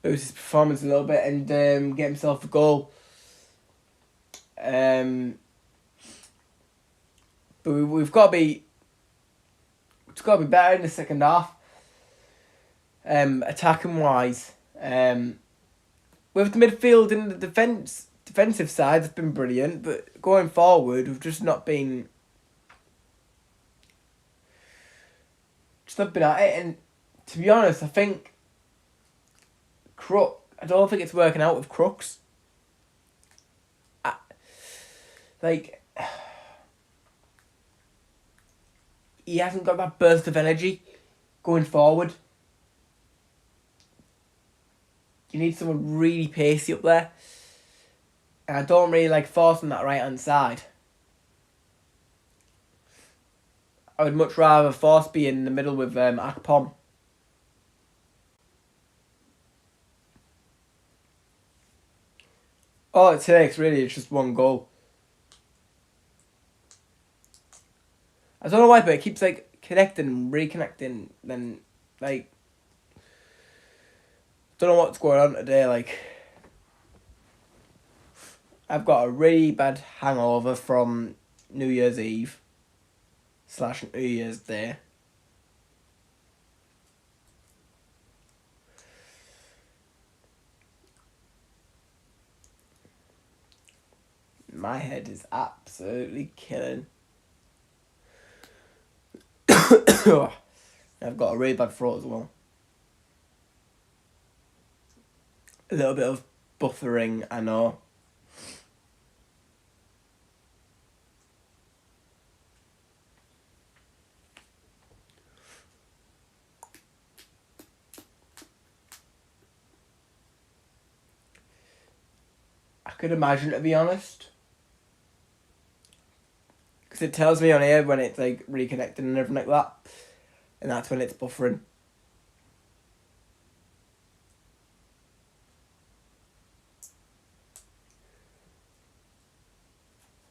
boost his performance a little bit and get himself a goal. But we've got to be, better in the second half. Attacking wise, with the midfield and the defensive side, it's been brilliant. But going forward, we've just not been at it. And to be honest, I think I don't think it's working out with Crooks. He hasn't got that burst of energy going forward. You need someone really pacey up there. And I don't really like forcing that right hand side. I would much rather Force be in the middle with Akpom. All it takes really is just one goal. I don't know why, but it keeps connecting and reconnecting. Then don't know what's going on today. I've got a really bad hangover from New Year's Eve / New Year's Day. My head is absolutely killing. I've got a really bad throat as well. A little bit of buffering, I know. I could imagine, to be honest. Because it tells me on here when it's reconnecting and everything like that. And that's when it's buffering.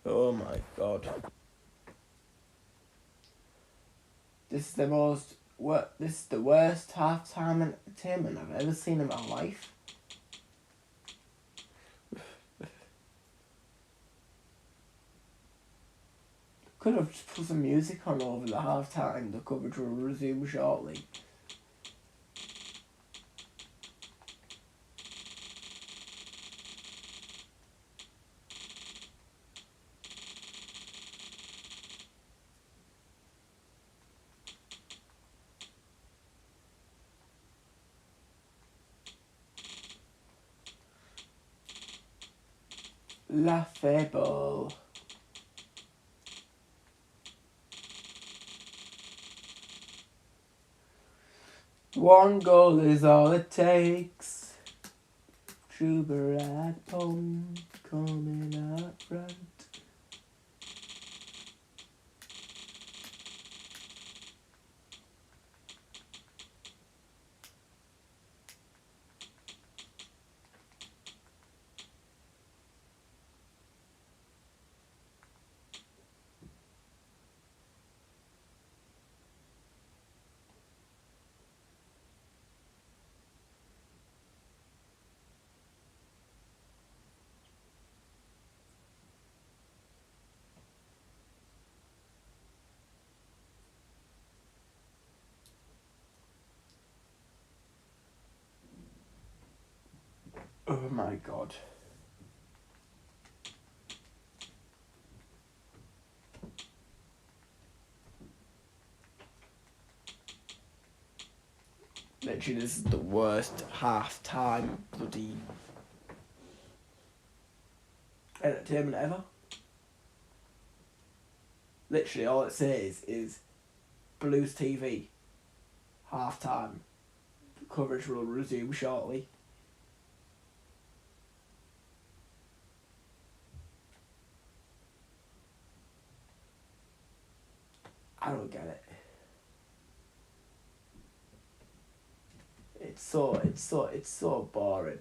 Oh my god. This is the worst half-time entertainment I've ever seen in my life. Could have just put some music on over the half-time. The coverage will resume shortly. Laughable. One goal is all it takes. Truber at home, coming up front. Oh my god. Literally, this is the worst half-time bloody entertainment ever. Literally, all it says is Blues TV, half-time. Coverage will resume shortly. I don't get it. It's so boring.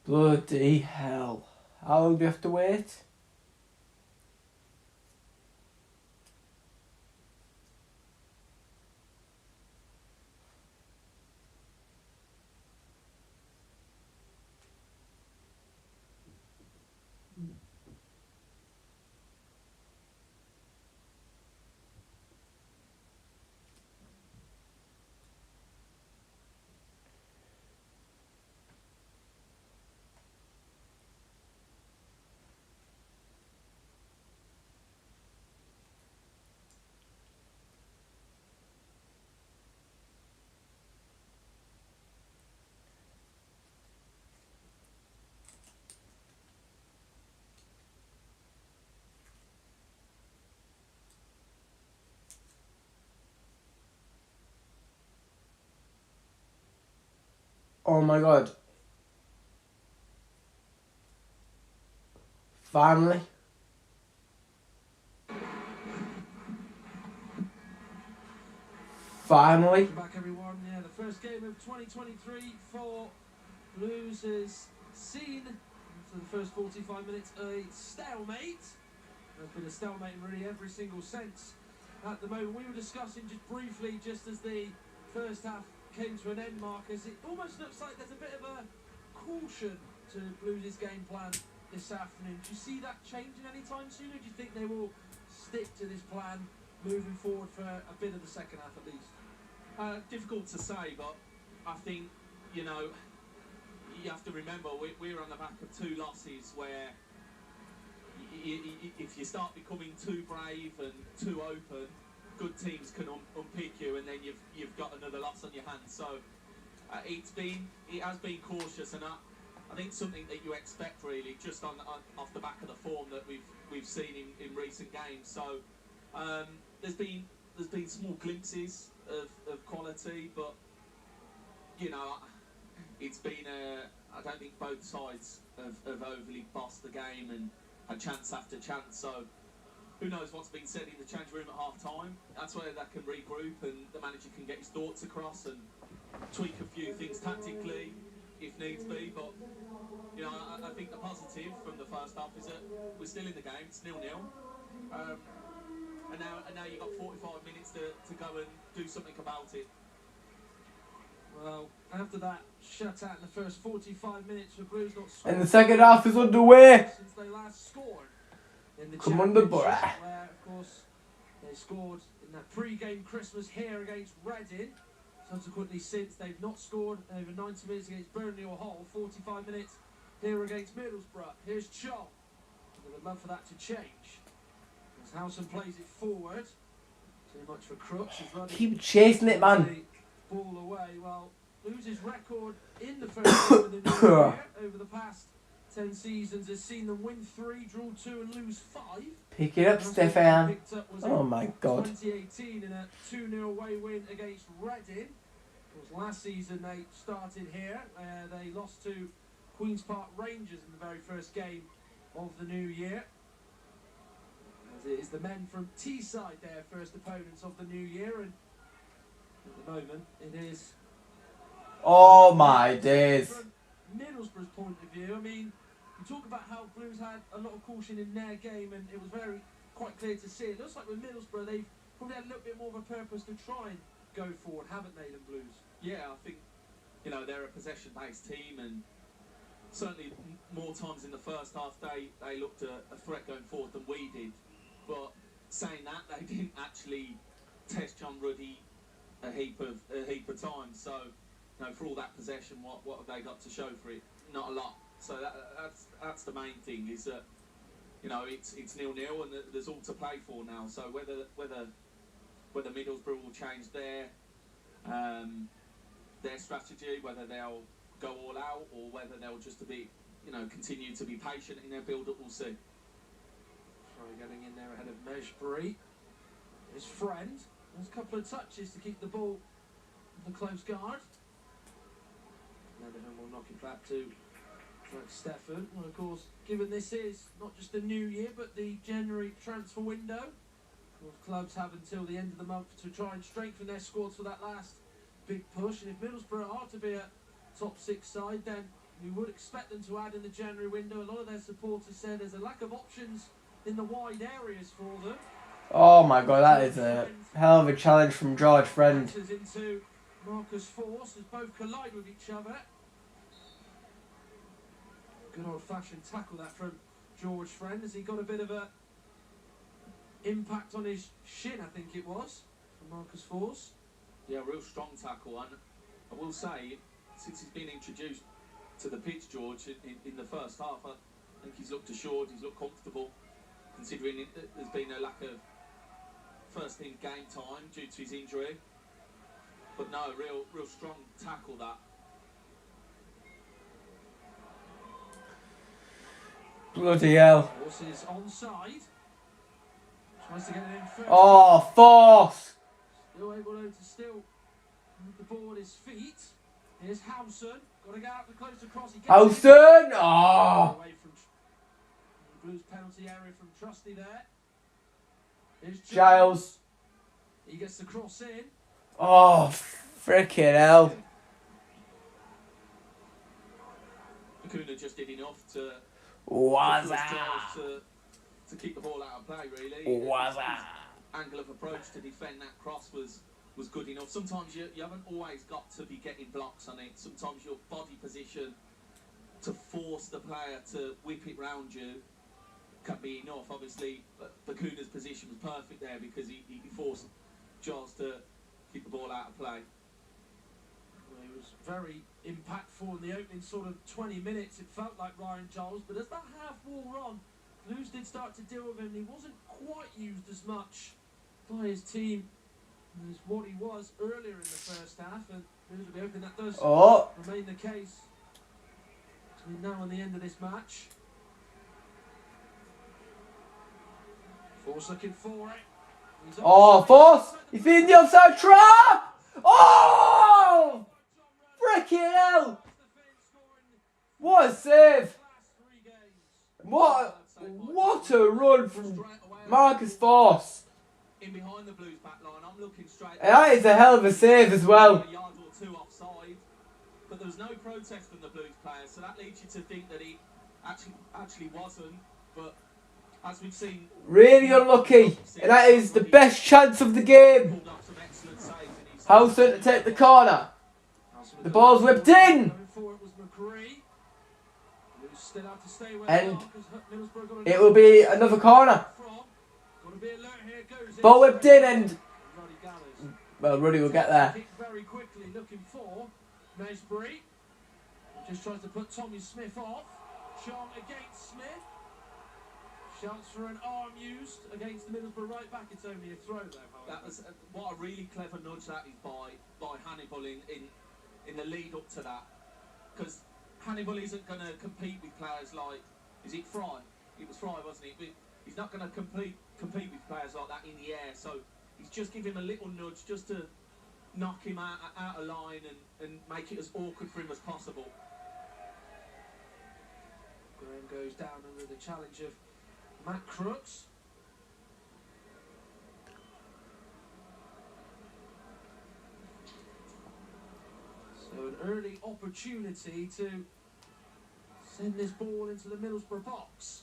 Bloody hell. How long do you have to wait? Oh my god. Finally. Finally. Welcome back, everyone. Yeah, the first game of 2023 for Blues has seen, for the first 45 minutes, a stalemate. There's been a stalemate in really every single sense at the moment. We were discussing just briefly, just as the first half came to an end, Marcus, it almost looks like there's a bit of a caution to Blues' game plan this afternoon. Do you see that changing anytime soon, or do you think they will stick to this plan moving forward for a bit of the second half at least? Difficult to say, but I think, you know, you have to remember we're on the back of 2 losses where if you start becoming too brave and too open, good teams can unpick you, and then you've got another loss on your hands. So it has been cautious, and I think something that you expect really, just off the back of the form that we've seen in recent games. So there's been small glimpses of quality, but you know, it's been I don't think both sides have overly bossed the game and had chance after chance. So who knows what's been said in the change room at half time. That's where they can regroup and the manager can get his thoughts across and tweak a few things tactically if needs be. But you know, I think the positive from the first half is that we're still in the game. It's 0-0. And now you've got 45 minutes to go and do something about it. Well, after that shutout in the first 45 minutes, the Blues not scored. And the second half is underway. Since they last scored in the Come on, the Championship, boy. where of course they scored in that pre-game Christmas here against Reading. Subsequently, since they've not scored over 90 minutes against Burnley or Hull, 45 minutes here against Middlesbrough. Here's Chol. I would love for that to change. As Howson plays it forward. Too much for Crooks. He's running. Keep chasing it, man. Ball away. Well, Blues' record in the first game of the new year over the past 10 seasons has seen them win 3, draw 2 and lose 5. Pick it up, Stefan. Oh my god. 2018 in a 2-0 away win against Reading. Of course, last season they started here. They lost to Queen's Park Rangers in the very first game of the new year. As it is the men from Teesside, their first opponents of the new year, and at the moment it is Oh my days. From Middlesbrough's point of view, I mean, you talk about how Blues had a lot of caution in their game, and it was quite clear to see. It looks like with Middlesbrough, they've probably had a little bit more of a purpose to try and go forward, haven't they, than Blues? Yeah, I think, you know, they're a possession-based team, and certainly more times in the first half they looked a threat going forward than we did. But saying that, they didn't actually test John Ruddy a heap of times. So, you know, for all that possession, what have they got to show for it? Not a lot. So that's the main thing, is that, you know, it's 0-0 and there's all to play for now. So whether Middlesbrough will change their strategy, whether they'll go all out, or whether they'll just continue to be patient in their build-up, we'll see. Sorry, getting in there ahead of Mejbri. His friend. There's a couple of touches to keep the ball in the close guard. Leatherham will knock it back to Stefan. Well, of course, given this is not just the new year, but the January transfer window, of course, clubs have until the end of the month to try and strengthen their squads for that last big push. And if Middlesbrough are to be a top 6 side, then we would expect them to add in the January window. A lot of their supporters said there's a lack of options in the wide areas for them. Oh my god, that is a hell of a challenge from George Friend. Into Marcus Force as both collide with each other. Good old-fashioned tackle that from George Friend, as he got a bit of a impact on his shin, I think it was, from Marcus Force. Yeah, real strong tackle. And I will say, since he's been introduced to the pitch, George, in the first half, I think he's looked assured, he's looked comfortable, considering there's been a lack of first-team game time due to his injury. But no, real strong tackle that. Bloody hell. Force is onside. Tries to get it in first. Oh, Force! Still able to still move the ball at his feet. Here's Howson. Got to get out the close across. Howson! Oh! Away from the Blues penalty area from Trusty there. Here's Giles. He gets the cross in. Oh, frickin' hell. Acuna just did enough to keep the ball out of play, really. His angle of approach to defend that cross was good enough. Sometimes you haven't always got to be getting blocks on it. Sometimes your body position to force the player to whip it round you can be enough. Obviously, Acuna's position was perfect there because he forced Giles to keep the ball out of play. Well, he was very impactful in the opening sort of 20 minutes. It felt like Ryan Giles, but as that half wore on, Blues did start to deal with him. He wasn't quite used as much by his team as what he was earlier in the first half, and Blues will be hoping that does remain the case between now and the end of this match. Force looking for it. Force! He's in the offside trap! Oh! Frickin' hell! What a save! What a run from Marcus Force! In behind the Blues back line, I'm looking straight. And that is a hell of a save as well. A yard or two offside, but there was no protest from the Blues players, so that leads you to think that he actually wasn't. But as we've seen, really unlucky, and that is the best chance of the game. Howson to take the corner. The ball's whipped in. And it will be another corner. Ball whipped in and... well, Ruddy will get there. Very quickly looking for Mejbri. Just tries to put Tommy Smith off. Chong against Smith. Shouts for an arm used against the Middlesbrough right back. It's only a throw though, however. That was what a really clever nudge that is by Hannibal in the lead up to that, because Hannibal isn't going to compete with players like, is it Fry? It was Fry, wasn't it? But he's not going to compete with players like that in the air. So he's just give him a little nudge just to knock him out of line and make it as awkward for him as possible. Graham goes down under the challenge of Matt Crooks. So an early opportunity to send this ball into the Middlesbrough box.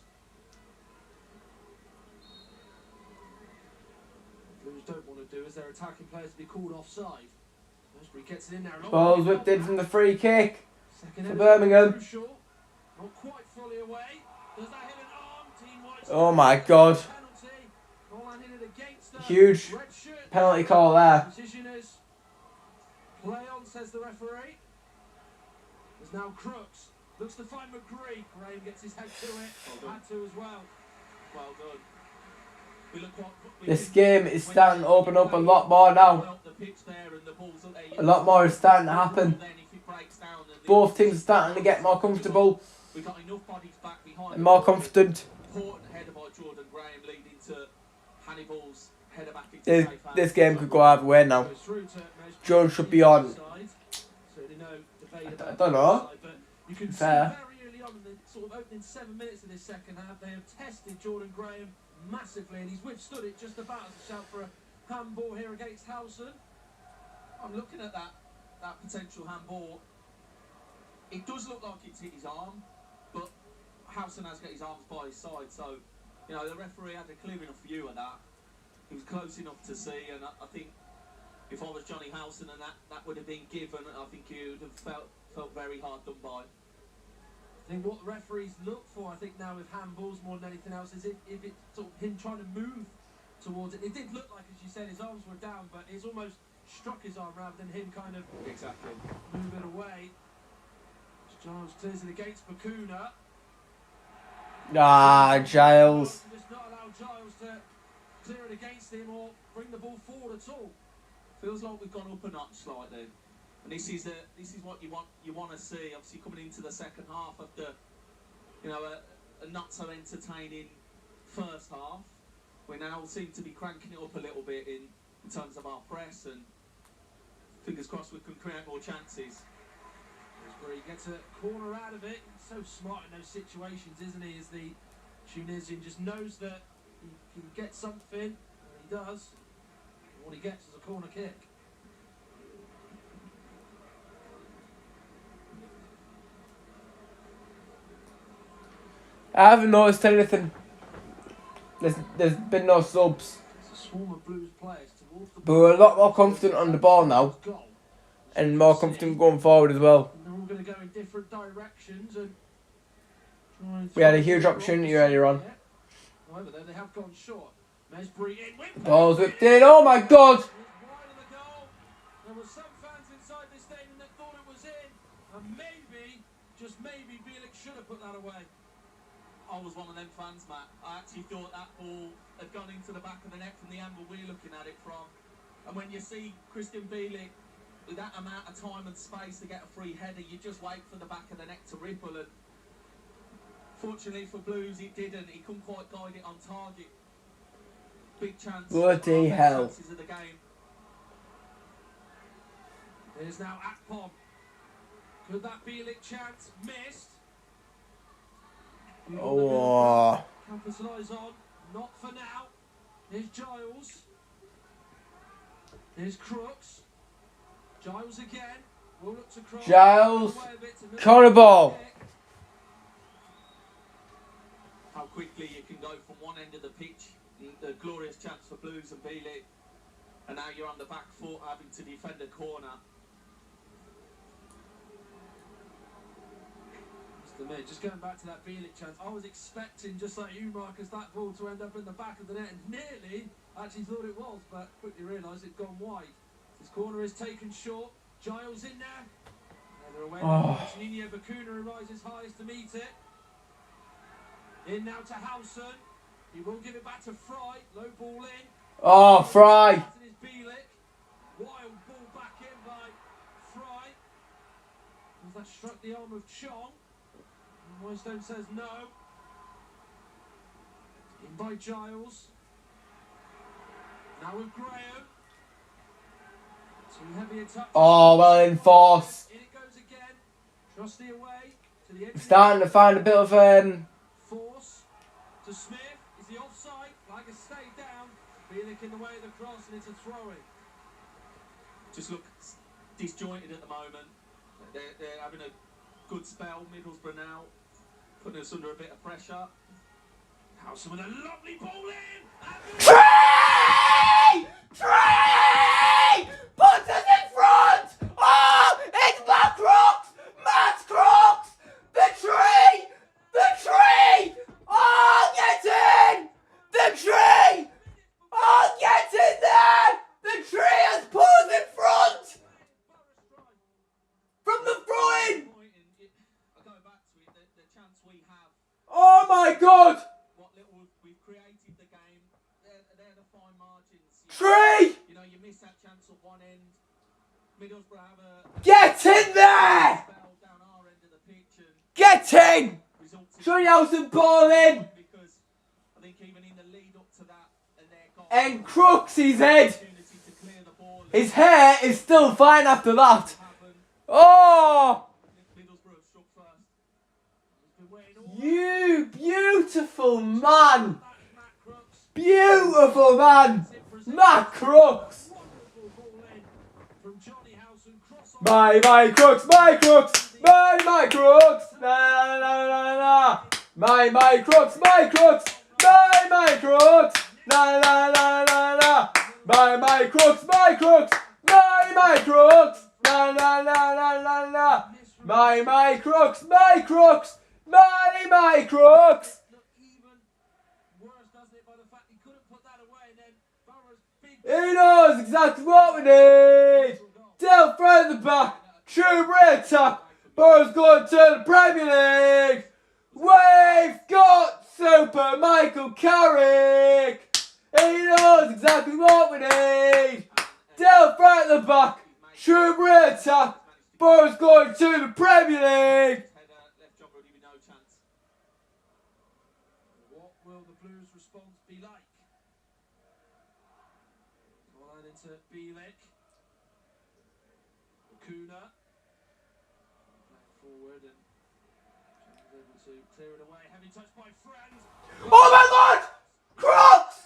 What Blues don't want to do is their attacking players to be called offside. Middlesbrough gets it in there. Ball's whipped in from the free kick for Birmingham. Crucial. Not quite fully away. Does that hit an arm? Team White's Oh my God. penalty. Goal line hit it against her. Huge Red shirt. penalty call there. Decision is play on, says the referee. There's now Crooks. Looks to find McGree. Graham gets his head to it. Had to as well. Well done. We look what, This game is starting to open up a lot more now. A lot more is starting to happen. Both teams are starting to get more comfortable and more confident. This game could go either way now. Jones should be on. I don't know. You can Fair. see very early on in the sort of opening 7 minutes of this second half, they have tested Jordan Graham massively, and he's withstood it just about as a shout for a handball here against Howson. I'm looking at that potential handball. It does look like it's hit his arm, but Howson has got his arms by his side, so you know the referee had a clear enough view of that. He was close enough to see, and I think if I was Johnny Howson and that would have been given, I think he would have felt very hard done by. I think what the referees look for, I think now with handballs more than anything else, is if it's sort of him trying to move towards it. It did look like, as you said, his arms were down, but it's almost struck his arm rather than him kind of move it away. Giles clears it against Bakuna. Ah, Giles. Just not allow Giles to clear it against him or bring the ball forward at all. Feels like we've gone up a notch slightly. And this is what you want to see. Obviously, coming into the second half after a not so entertaining first half, we now seem to be cranking it up a little bit in terms of our press, and fingers crossed we can create more chances. Where he gets a corner out of it. He's so smart in those situations, isn't he? As the Tunisian just knows that he can get something, and he does. And what he gets is a corner kick. I haven't noticed anything. There's been no subs. It's a swarm of Blues players towards the But we're a lot more confident on the ball now. goal. And more confident going forward as well. And they're all going to go in different directions and try and We had a huge opportunity earlier on. However, though, they have gone short. Mesbury in with Ball's whipped in. Oh my God! Wide of the goal. There were some fans inside the stadium that thought it was in, and maybe, just maybe, Bielik should have put that away. I was one of them fans, Matt. I actually thought that ball had gone into the back of the net from the angle we're looking at it from. And when you see Christian Bielik with that amount of time and space to get a free header, you just wait for the back of the net to ripple. And fortunately for Blues, it didn't. He couldn't quite guide it on target. Big chance. Bloody hell. Chances of the game. There's now Akpom. Could that Bielik chance missed? Oh. Capitalise on. Not for now. Here's Giles. Here's Crooks. Giles again. Will look to cross. Giles. Corner ball. How quickly you can go from one end of the pitch. The glorious chance for Blues and Bielik. And now you're on the back foot having to defend a corner. Just going back to that Bielik chance, I was expecting, just like you, Marcus, that ball to end up in the back of the net, and nearly actually thought it was, but quickly realised it'd gone wide. This corner is taken short. Giles in there. They're away. Nino Bakuna rises highest to meet it. In now to Howson. He will give it back to Fry. Low ball in. Oh, Fry. Bielik. Wild ball back in by Fry. As that struck the arm of Chong. Moystone says no. In by Giles. Now with Graham. Too heavy a touch. Oh, well enforced. In it goes again. Trusty away to the end. Starting to find a bit of Force to Smith. Is the offside? Flag has stayed down. Bielik in the way of the cross, and it's a throw-in. Just look disjointed at the moment. They're having a good spell. Middlesbrough now putting us under a bit of pressure. House with a lovely ball in. Tree! Tree! Puts us in front! Oh! It's Matt Crooks! Matt Crooks! The tree! The tree! Oh, get in! The tree! Oh, get in there! The tree has put us in front! From the throw-in! Oh my God! Tree! You know, you miss that chance at one end. Middlesbrough have a Get in there! spell down our end of the pitch and Get in! results in Tree Nelson ball in! because I think even in the lead up to that and their goal And Crooks his head! opportunity to clear the ball His hair is still fine after that. happen. Oh! Middlesbrough struck first. He's been waiting all You beautiful man! Matt Crooks. Beautiful man! Matt Crooks! Wonderful ball in from Johnny House and cross on My Crooks! My Crooks! My Crooks! Na na na na na! My Crooks! My Crooks! My Crooks! Na na na na na! My Crooks! My Crooks! My Crooks! Na na na na na na! My Crooks! My Crooks! My Crooks! look even worse, doesn't it, by the fact he couldn't put that away and then Borough's big He knows exactly what we need! Del Fred at the back! True red attack! Borough's going to the Premier League! We've got Super Michael Carrick! He knows exactly what we need! Del Fred at the back! True red attack! Borough's going to the Premier League! header left John Ruddy with no chance. What will the Blues' response be like? Ball out into Bielik. Kuna. Back forward and John's able to clear it away. Heavy touch by Friend. Oh my God! Crooks!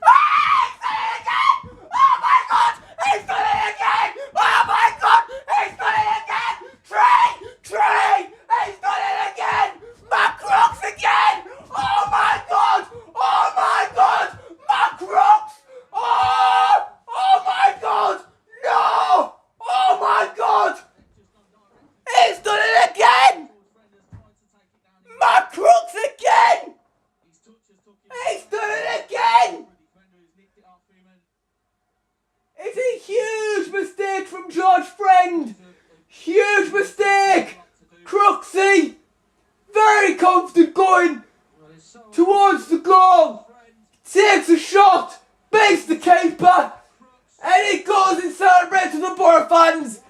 Ah, he's done it again! Oh my God! He's done it again! Oh my God! He's done it again! Tree! He's done it again! Matt Crooks again! Oh my God! Oh my God! Matt Crooks! Oh my God! No! Oh my God! He's done it again! Matt Crooks again! His touches took him. He's done it again! Defender who's nicked it off him and It's a huge mistake from George Friend! Huge mistake! Crooksy! Very confident going well, it's so towards the goal! Friend. Takes a shot! Beats the keeper! And he goes and celebrates with the Borough fans!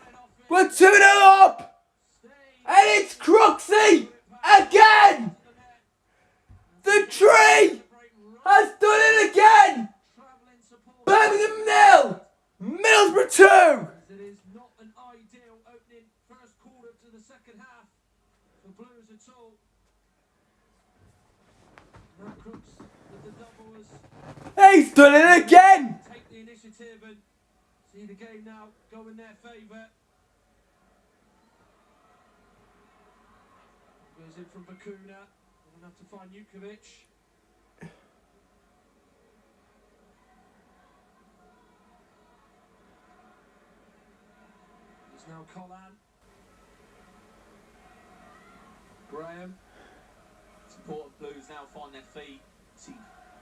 We're 2-0 up! And it's Crooksy! Again! The tree has done it again! Travelling support. Birmingham 0! Middlesbrough 2! It is not an ideal opening first quarter to the second half for Blues at all. Matt Crooks with the double as He's done it again! take the initiative and see the game now go in their favour. Goes in from Bakuna. We'll have to find Jukovic. It's now Collan. Graham. Support Blues now find their feet. See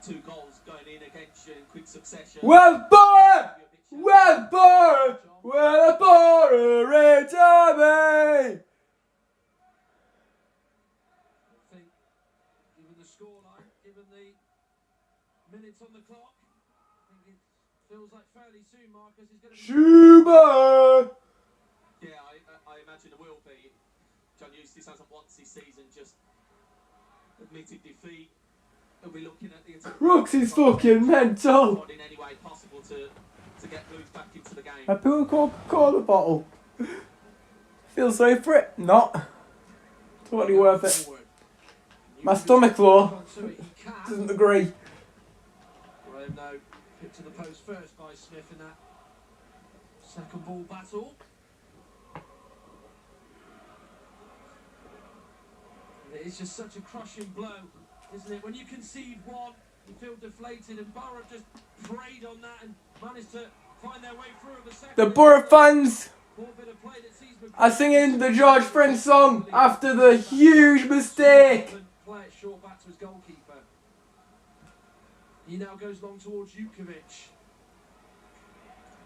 2 goals going in against you in quick succession. Well, Borough! Well, Borough! Well, Borough in Derby! I think, given the scoreline, given the minutes on the clock, I think it feels like fairly soon Marcus is going to be... Schumer! Yeah, I imagine it will be. John Eustace hasn't once this season just admitted defeat. He'll be looking at the attack. Crooks is fucking mental! In any way possible to get Blues back into the game. I put a Coca-Cola bottle. Feel sorry for it? Not. Totally worth it. Forward. My stomach though Onto it, he can. doesn't agree. Graham now hit to the post first by Smith in that second ball battle. It's just such a crushing blow, isn't it? When you concede one, you feel deflated, and Borough just preyed on that and managed to find their way through the second. The Borough fans Poor bit of play that sees are singing the George French song after the huge mistake. Play it short back to his goalkeeper. He now goes long towards Jukovic.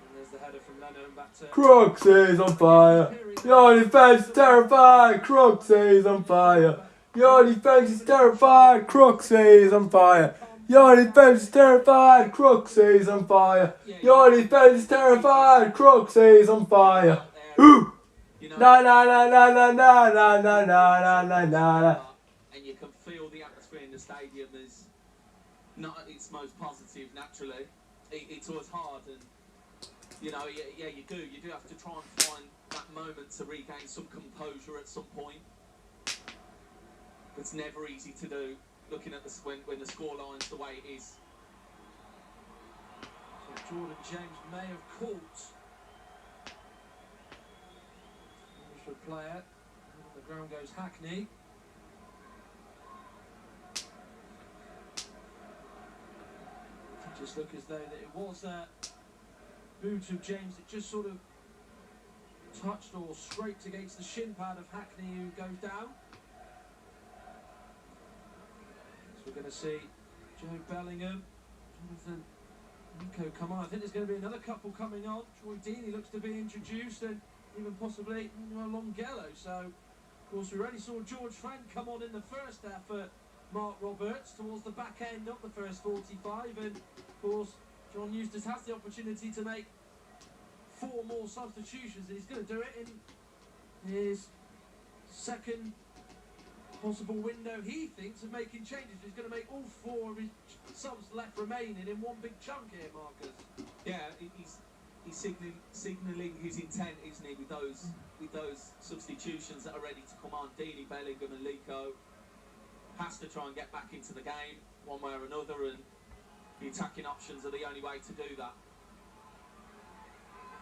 And there's the header from Leno and back to... Crooks is on fire. Your defense is terrified. Crooks is on fire. Your defense is terrified. Crooks is on fire. Your defense is terrified. Crooks is on fire. Your defense is terrified. Crooks is on fire. Ooh. Na na na na na na na na na na na. And you can feel the atmosphere in the stadium is not at its most positive naturally. It's always hard, and you know, yeah, you do have to try and find that moment to regain some composure at some point. It's never easy to do, looking at when the scoreline's the way it is. So Jordan James may have caught the player. On the ground goes Hackney. It just looked as though that it was a boot of James that just sort of touched or scraped against the shin pad of Hackney, who goes down. So we're going to see Joe Bellingham, Jonathan Nico come on. I think there's going to be another couple coming on. Troy Deeney looks to be introduced, and even possibly Longello. So, of course, we already saw George Frank come on in the first half for Mark Roberts towards the back end of the first 45, and of course John Eustace has the opportunity to make 4 more substitutions, and he's going to do it in his second possible window, he thinks, of making changes. He's going to make all 4 of his subs left remaining in one big chunk here, Marcus. Yeah, he's signalling his intent, isn't he, with those substitutions that are ready to come on. Deeney, Bellingham and Lico has to try and get back into the game one way or another, and the attacking options are the only way to do that.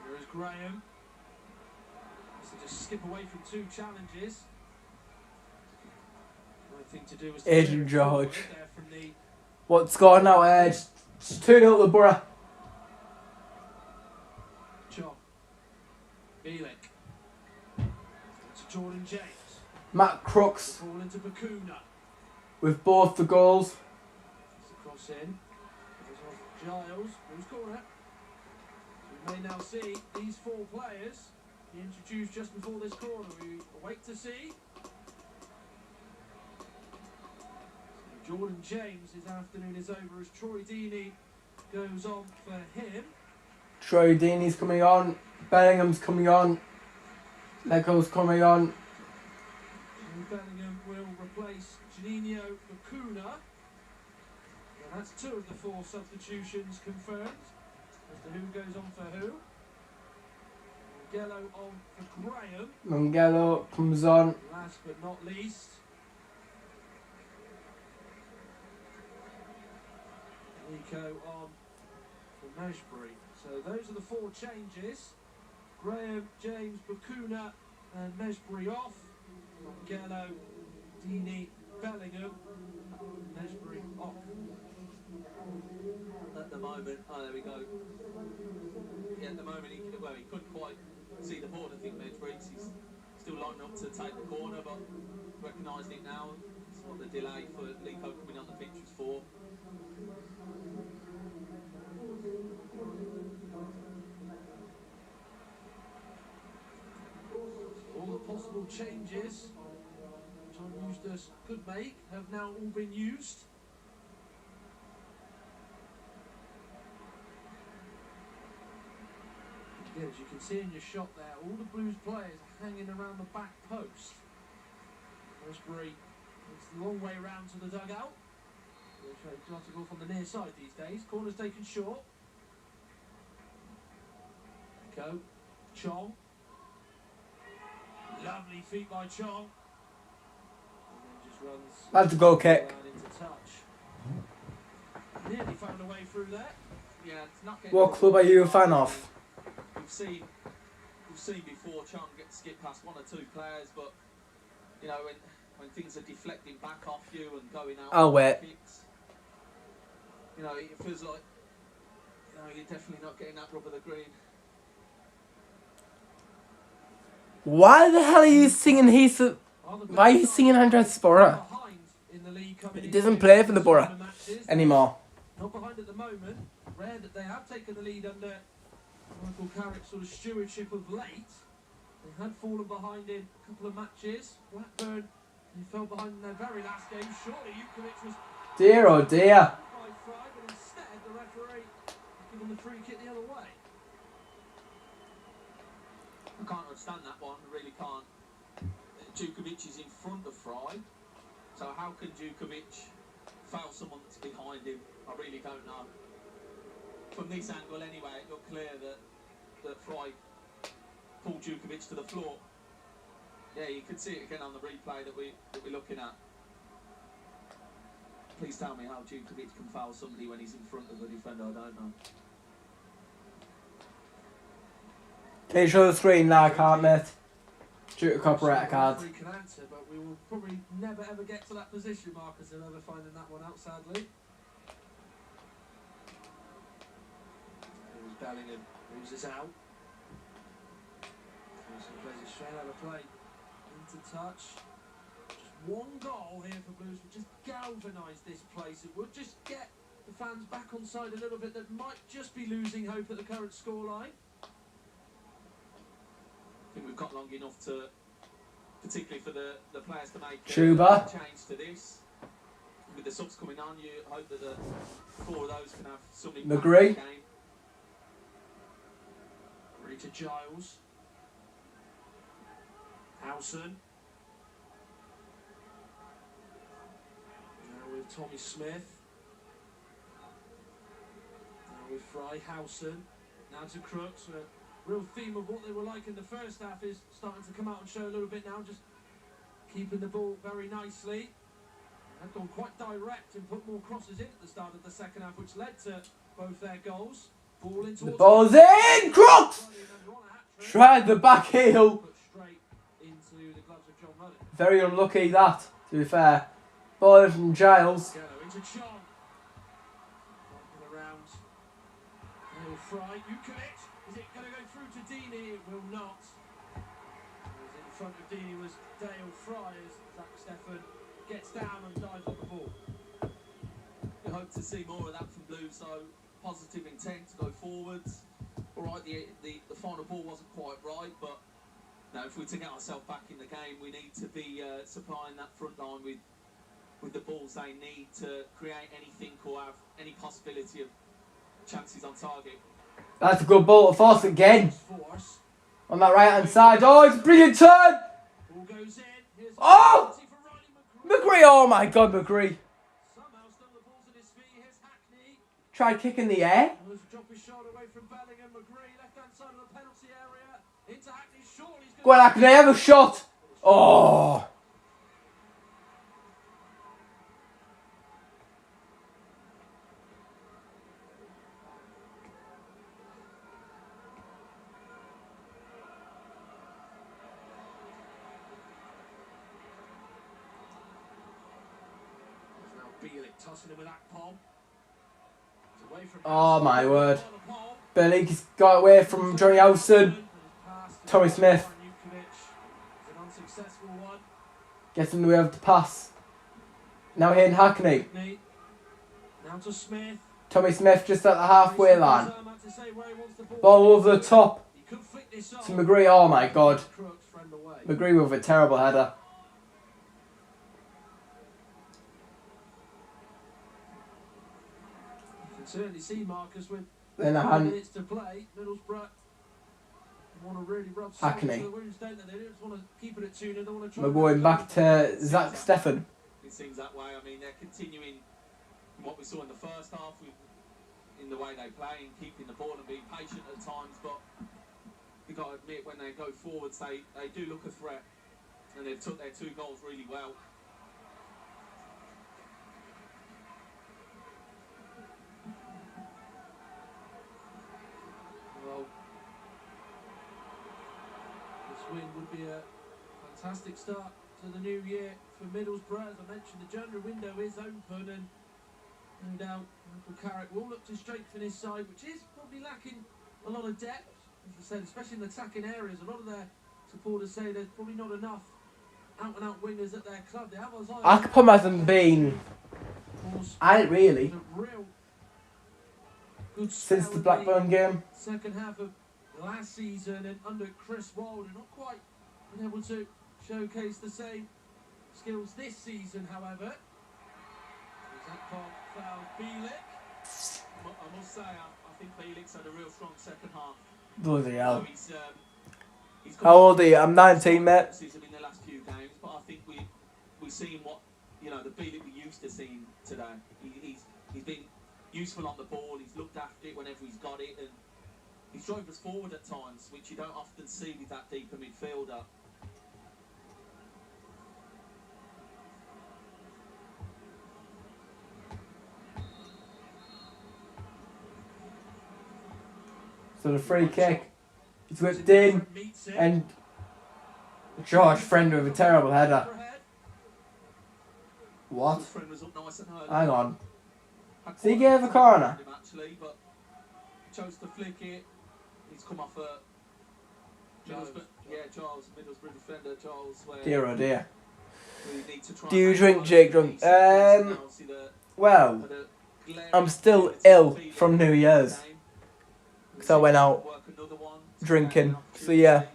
Here is Graham. So just skip away from 2 challenges. The right thing to do was to Adrian George. there from the What's going now, Ed? It's 2-0 to Borough. John Bielik. To Jordan James. Matt Crooks Ball into Bakuna. with both the goals. It's a cross in. Goes off Giles. Who's corner? We may now see these 4 players be introduced just before this corner. We await to see. So Jordan James, his afternoon is over as Troy Deeney goes on for him. Troy Deeney's coming on. Bellingham's coming on. Lego's coming on. And Bellingham will replace Juninho Bakuna. And that's 2 of the 4 substitutions confirmed as to who goes on for who. Longello on for Graham. Longello comes on. Last but not least, Nico on for Meshbury. So those are the 4 changes. Graham, James, Bakuna and Meshbury off. Longello, Deeney, Bellingham, Meshbury off. At the moment, oh, there we go. Yeah, at the moment, he couldn't quite see the board. I think Briggs, he's still lining up to take the corner, but recognising it now. It's what the delay for Lico coming on the pitch was for. All the possible changes John Eustace could make have now all been used. Again, as you can see in your shot there, all the Blues players are hanging around the back post. Meshbury, it's the long way round to the dugout. They'll try to go off on the near side these days. Corner's taken short. Go. Chong. Lovely feet by Chong. And then just runs. That's a goal kick. Into touch. Nearly found a way through there. Yeah, it's not getting. What club are you a fan of? We've seen before Chong get skip past 1 or 2 players, but you know, when things are deflecting back off you and going out. I'll wait. Kicks. You know, it feels like, you know, you're definitely not getting that rub of the green. Why the hell are you singing why are you singing Andres Borough? He doesn't play for the Borough anymore. Not behind at the moment. Rare that they have taken the lead under Michael Carrick's sort of stewardship of late. They had fallen behind in a couple of matches. Blackburn, they fell behind in their very last game. Surely Jukovic was... Dear oh dear. But instead, the referee given the free kick the other way. I can't understand that one, I really can't. Jukovic is in front of Fry, so how can Jukovic foul someone that's behind him? I really don't know. From this angle anyway, it looked clear that Fry pulled Jukovic to the floor. Yeah, you can see it again on the replay that we're looking at. Please tell me how Jukovic can foul somebody when he's in front of the defender, I don't know. Can you show the screen now, can't it? Due to copyright cards. We can answer, but we will probably never ever get to that position, Marcus, of ever finding that one out, sadly. Here's Bellingham, moves this out. Plays it straight out of play. Into touch. Just one goal here for Blues would just galvanise this place. It would just get the fans back on side a little bit that might just be losing hope at the current scoreline. I think we've got long enough to, particularly for the players to make Chuba. a change to this. With the subs coming on, you hope that the 4 of those can have some impact McGree. in the game. Rita Giles. Howson. Now with Tommy Smith. Now with Fry. Howson. Now to Crooks. Real theme of what they were like in the first half is starting to come out and show a little bit now, just keeping the ball very nicely. They've gone quite direct and put more crosses in at the start of the second half, which led to both their goals. Ball in The ball's in! Crooks! Tried the back heel. Straight into the gloves of John Ruddock. Very unlucky that, to be fair. Ball in from Giles. Into John. Around. He'll Fry. Jukovic. Is it going to go through to Deeney? It will not. In front of Deeney was Dale Fry as Zach Steffen gets down and dives on the ball. We hope to see more of that from Blues, so positive intent to go forwards. Alright, the final ball wasn't quite right, but no, if we're to get ourselves back in the game, we need to be supplying that front line with the balls they need to create anything or have any possibility of chances on target. That's a good ball to force again. On that right hand side. Oh, it's a brilliant turn! Oh! McGree, oh my god, McGree. Tried kicking the air. Go on, Hackney, have a shot. Oh! Oh my word. Billy's got away from Johnny Howson. Tommy Smith gets in the way of the pass. Now here in Hackney. Tommy Smith just at the halfway line. Ball over the top to McGree. Oh my god. McGree with a terrible header. Certainly see Marcus with then minutes to play. Middlesbrough want to really rub salt Hackney. into the wounds, don't they? They just want to keep it at 2-0. They want to try. We're going back to Zach Steffen. It seems that way. I mean, they're continuing what we saw in the first half in the way they play and keeping the ball and being patient at times. But you've got to admit, when they go forwards, they do look a threat, and they've took their 2 goals really well. Win would be a fantastic start to the new year for Middlesbrough. As I mentioned, the January window is open, and no doubt Michael Carrick will look to strengthen his side, which is probably lacking a lot of depth, as I said, especially in the attacking areas. A lot of their supporters say there's probably not enough out-and-out wingers at their club. They have Akpom hasn't been, really, since the Blackburn game. Second half of last season, and under Chris Wilder, not quite been able to showcase the same skills this season, however. That foul Bielik. I must say, I think Bielik's had a real strong second half. Bloody hell. He's How old are you? I'm 19, mate. In the last few games, but I think we've seen what, you know, the Bielik we used to seeing today. He's been useful on the ball. He's looked after it whenever he's got it, and he's drove us forward at times, which you don't often see with that deeper midfielder. So the free kick, it's whipped in, and Josh Friend with a terrible header. What? Hang on. So he gave a corner? Actually, but chose to flick it. He's come off a Charles, Middlesbrough defender, Charles. Dear oh dear. Do Do you drink, Jake? Drunk? Well, I'm still ill from New Year's, because I went out drinking. So yeah,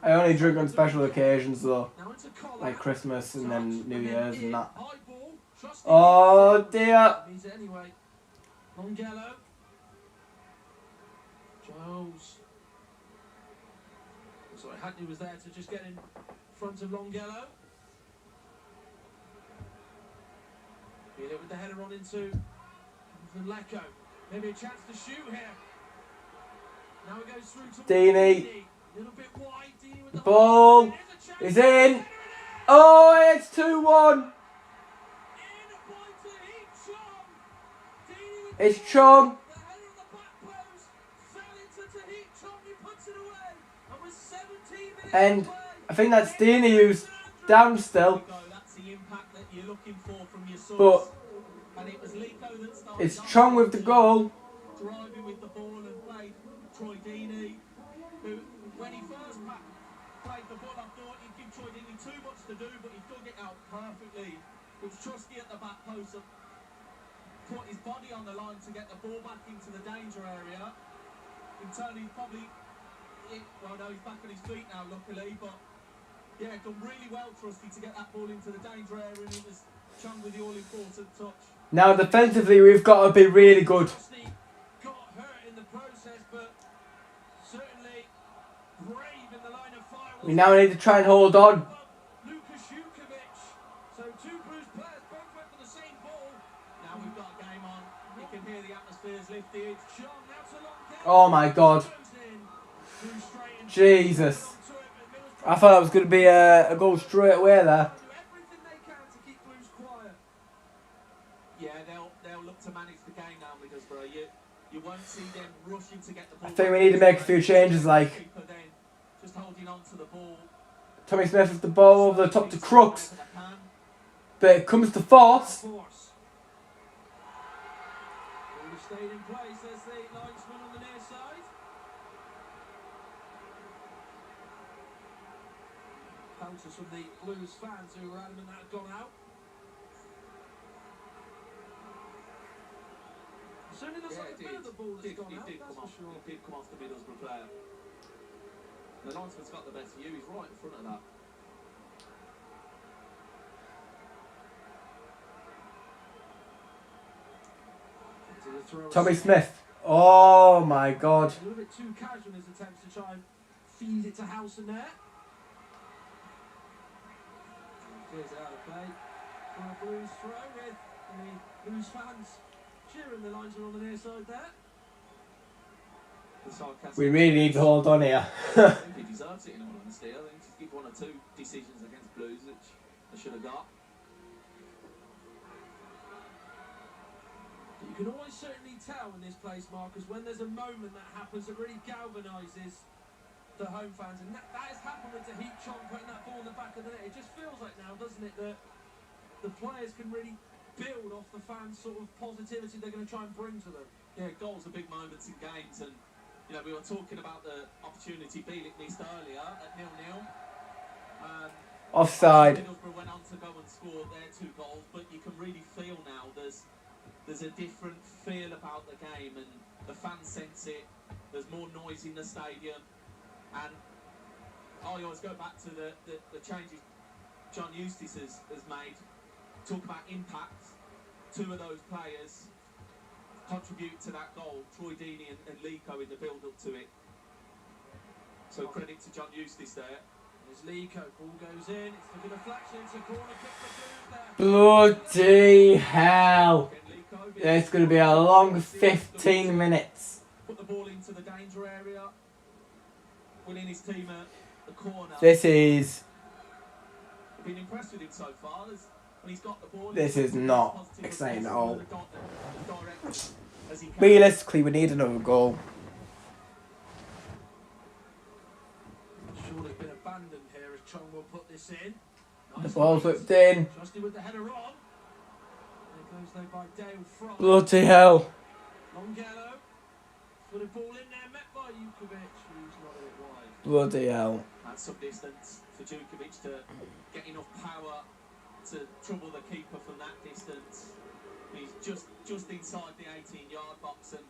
I only drink on special occasions though, like Christmas and then New Year's and that. Oh dear. Longello. Giles. Sorry, Hackney was there to just get in front of Longello. Feel it with the header on into Lecco. Maybe a chance to shoot here. Now it goes through to Deeney. A little bit wide. Deeney with the Ball is in. Oh, it's 2-1. It's Chong. And I think that's Deeney who's down still. But it's Chong with the goal. Driving with the ball and played Troy Deeney, who, when he first played the ball, I thought he'd give Troy Deeney too much to do, but he dug it out perfectly. It was Trusty at the back post, put his body on the line to get the ball back into the danger area. In turn, he's probably, well, no, he's back on his feet now, luckily, but yeah, done really well, Trusty, to get that ball into the danger area, and it was Chung with the all-important touch. Now, defensively, we've got to be really good. Got hurt in the process, but certainly brave in the line of fire. We now need to try and hold on. So two Blues players both went for the same ball. Now we've got a game on. You can hear the atmosphere's lifted. Oh my God. Jesus. I thought it was going to be a goal straight away there. Yeah, they'll look to manage the game now, Middlesbrough. You won't see them rushing to get the ball. I think we need to make a few changes, like just holding on to the ball. Tommy Smith with the ball over the top to Crooks, but it comes to Force. Stayed in place as the linesman on the near side. Counters from the Blues fans who were adamant that had gone out. Certainly looks like a bit of the ball that's gone out, that's for sure. It did come off the Middlesbrough player. The linesman's got the best view, he's right in front of that. Tommy Smith. Oh my God. A little bit too casual in his attempts to try and feed it to Howson there. Clears it out of play. For a Blues throw with the Blues fans cheering the linesman on the near side there. We really need to hold on here. I think he deserves it, in all honesty. I think he's given 1 or 2 decisions against Blues which they should have got. You can always certainly tell in this place, Marcus, when there's a moment that happens that really galvanises the home fans, and that has happened with the Heat Chong putting that ball in the back of the net. It just feels like now, doesn't it, that the players can really build off the fans' sort of positivity they're going to try and bring to them. Yeah, goals are big moments in games, and you know we were talking about the opportunity Bielik missed earlier at 0-0. Offside. Middlesbrough went on to go and score their 2 goals, but you can really feel now there's a different feel about the game, and the fans sense it. There's more noise in the stadium, and I always go back to the changes John Eustace has made. Talk about impact. 2 of those players contribute to that goal, Troy Deeney and Lico in the build-up to it. So credit to John Eustace there. There's Lico, ball goes in, it's a deflection, it's a corner kick for Blues there. Bloody hell. It's going to be a long 15 minutes. Put the ball into the danger area, winning his team a corner. This is... I've been impressed with him so far. When he's got the ball, This is not exciting at all. As he can. Realistically, we need another goal. Surely been abandoned here as Chong will put this in. The ball's whipped in. Trusty with the header on. There goes though by Dale Fry. Bloody hell. Longello. Put a ball in there, met by Jukovic, who's not a bit wide. Bloody hell. That's some distance for Jukovic to get enough power to trouble the keeper from that distance. He's just inside the 18-yard box, and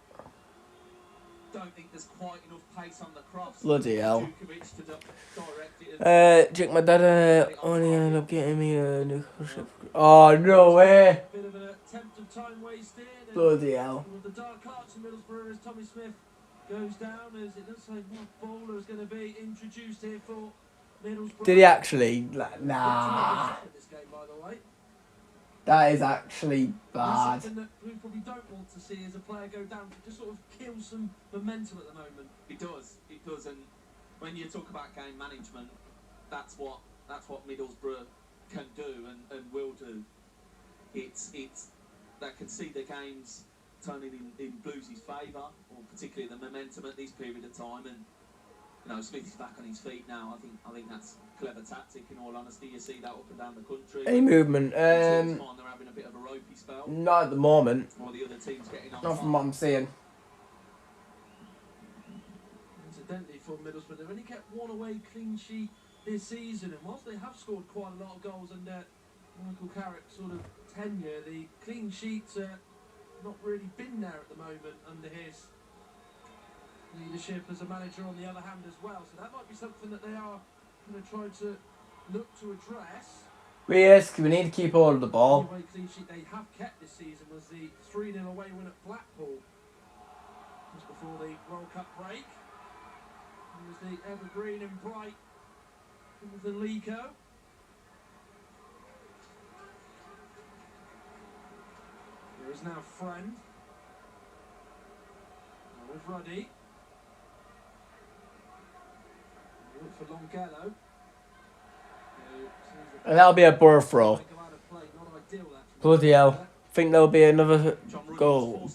don't think there's quite enough pace on the cross. Bloody hell. Jukovic to direct it. Jake, my dad only ended up getting me a new ship. Oh, no way. Bit of an attempt of time wasted. Bloody hell. With the dark arts in Middlesbrough as Tommy Smith goes down, as it looks like what bowler is going to be introduced here for Middlesbrough. Did he actually? Nah. This game, by the way. That is actually bad. Something that we probably don't want to see is a player go down to just sort of kill some momentum at the moment. It does, and when you talk about game management, that's what Middlesbrough can do and will do. It's they can see the games turning in Blues' favour, or particularly the momentum at this period of time. And you know, Smith is back on his feet now. I think that's clever tactic. In all honesty, you see that up and down the country. Any movement? They're having a bit of a ropey spell. Not at the moment. Or the other team's getting on. Not from what I'm seeing. Incidentally, for Middlesbrough, they've only kept 1 away clean sheet this season, and whilst they have scored quite a lot of goals under Michael Carrick's sort of tenure, the clean sheets are not really been there at the moment under his leadership as a manager on the other hand as well. So that might be something that they are going to try to look to address. Risk, we need to keep hold of the ball. The away clean sheet they have kept this season was the 3-0 away win at Blackpool just before the World Cup break. It was the evergreen and bright Jonathan Lico. There is now Friend. Now with Ruddy. Look for Longello. And that'll be a Borough throw. Bloody hell. Think there'll be another goal.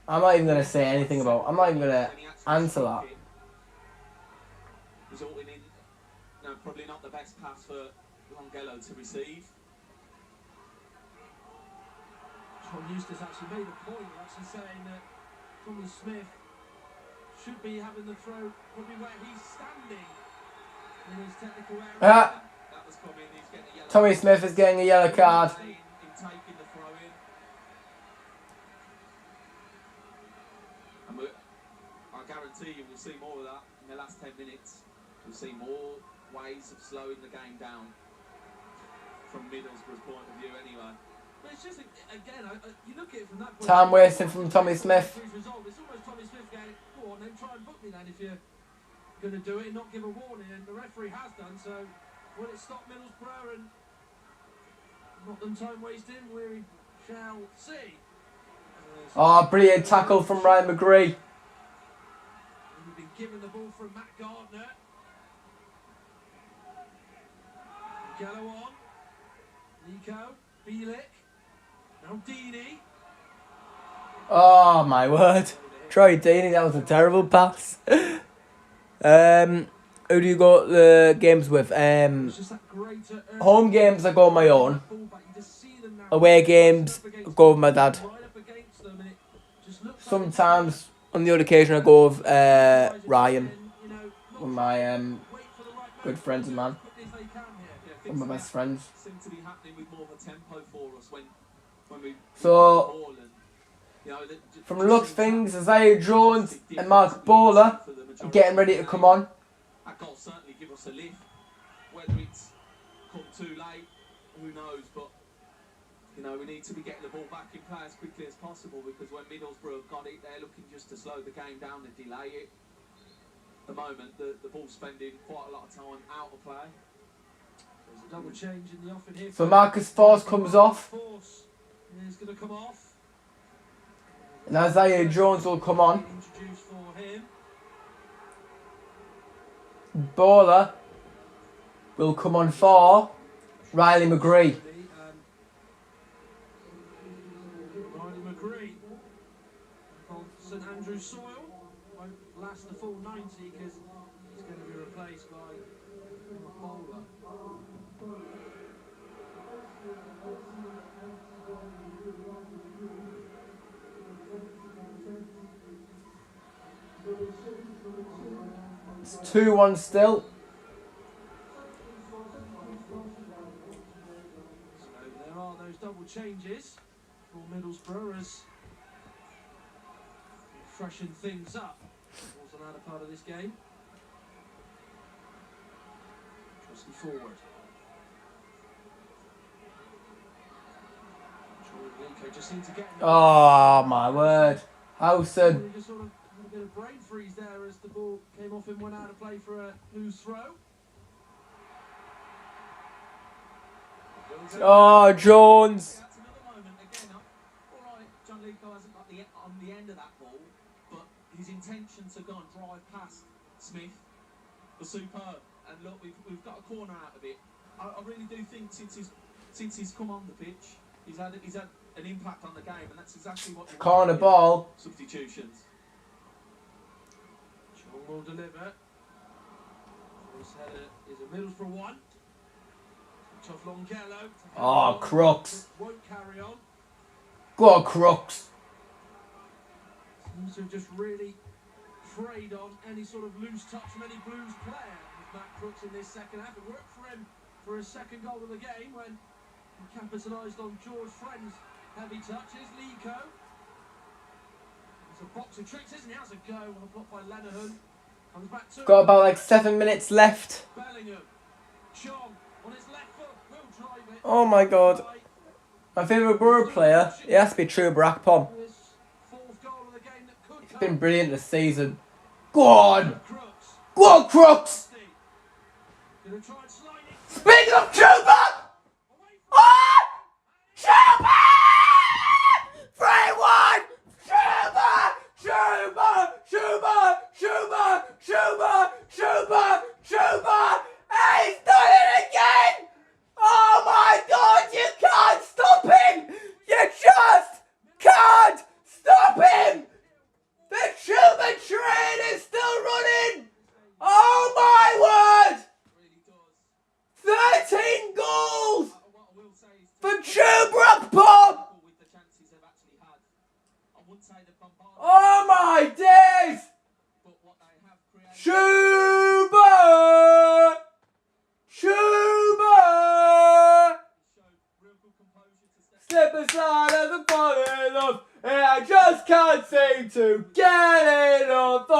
I'm not even going to say anything about... I'm not even going to answer that. Resulting in, no, probably not the best pass for Longello to receive. John Eustace actually made a point, actually saying that Tommy Smith should be having the throw probably where he's standing in his technical area. Ah. That was coming, he's getting a yellow Tommy Smith is getting a yellow card. in taking the throw in. And I guarantee you will see more of that in the last 10 minutes. We'll see more ways of slowing the game down from Middlesbrough's point of view anyway. But it's just, again, you look at it from that point. Time wasting from Tommy Smith. It's almost Tommy Smith going, go on then, try and book me then if you're going to do it and not give a warning. And the referee has done, so will it stop Middlesbrough and not them time wasting? We shall see. Oh, brilliant tackle from Ryan McGree. We've been given the ball from Matt Gardner. Gallo on. Nico. Bielik. Now Deeney. Oh, my word. Troy Deeney, that was a terrible pass. Who do you go to the games with? It's just that greater urge Home games I go on my own. ball back. You just see them now. Away games I go with my dad. Right up against them, and it just looks like Sometimes, on the odd occasion, I go with Ryan, you know, not one of my wait for the right good friends of mine, as quickly as they can here. one of my best friends. Seem to be happening with more of a tempo for us when we So, ball and, you know, from the looks of things, Isaiah Jones and Mark Bowler are getting ready to come on. That goal certainly give us a lift. Whether it's come too late, who knows? But you know, we need to be getting the ball back in play as quickly as possible, because when Middlesbrough have got it, they're looking just to slow the game down and delay it. At the moment, the ball's spending quite a lot of time out of play. There's a double change in the offing here. So Marcus Force comes off, Force is going to come off. and Isaiah Jones will come on. Introduced for him. Bowler will come on for Riley McGree. Riley McGree from St Andrew's soil. Won't last the full 90 because he's going to be replaced by a bowler. It's 2-1 still. So there are those double changes for Middlesbrough as freshen things up towards the latter part of this game. Trusty forward. Nico just seemed to get Oh my word. Howson. just sort of had a bit of brain freeze there as the ball came off and went out of play for a loose throw. Oh, Jones. That's another moment again. All right, John Lico hasn't got on the end of that ball, but his intention to go and drive past Smith was superb. And look, we've got a corner out of it. I really do think since he's come on the pitch, he's had an impact on the game, and that's exactly what you want. Corner ball. Substitutions. Sean will deliver. This header is a Middlesbrough one. Tough long yellow. Oh, Crooks. Won't carry on. Go on, Crooks. Seems to have just really preyed on any sort of loose touch from any Blues player with Matt Crooks in this second half. It worked for him for his second goal of the game when he capitalised on George Friend's heavy touches. Lico. It's a box of tricks, isn't it? Has a go on a block by Lenihan. Comes back to Got about like 7 minutes left. Bellingham. Chong on his left foot. Will drive it. Oh my god. My favourite Borough player, it has to be True Brackpom. His fourth goal of the game that could He's come. been brilliant this season. Go on! Crooks. Go on, Crooks! Gonna try and slide it. Speaking of Chuba! Oh! Chuba! 3-1! Chuba! Chuba! Chuba! Chuba! Chuba! Chuba! Chuba! He's done it again! Oh my god, you can't stop him! You just can't stop him! The Chuba train is still running! Oh my word! 13 goals for Chuba Pop! Oh my days! Chuba! Chuba! Step aside as a falling off, and I just can't seem to get it off.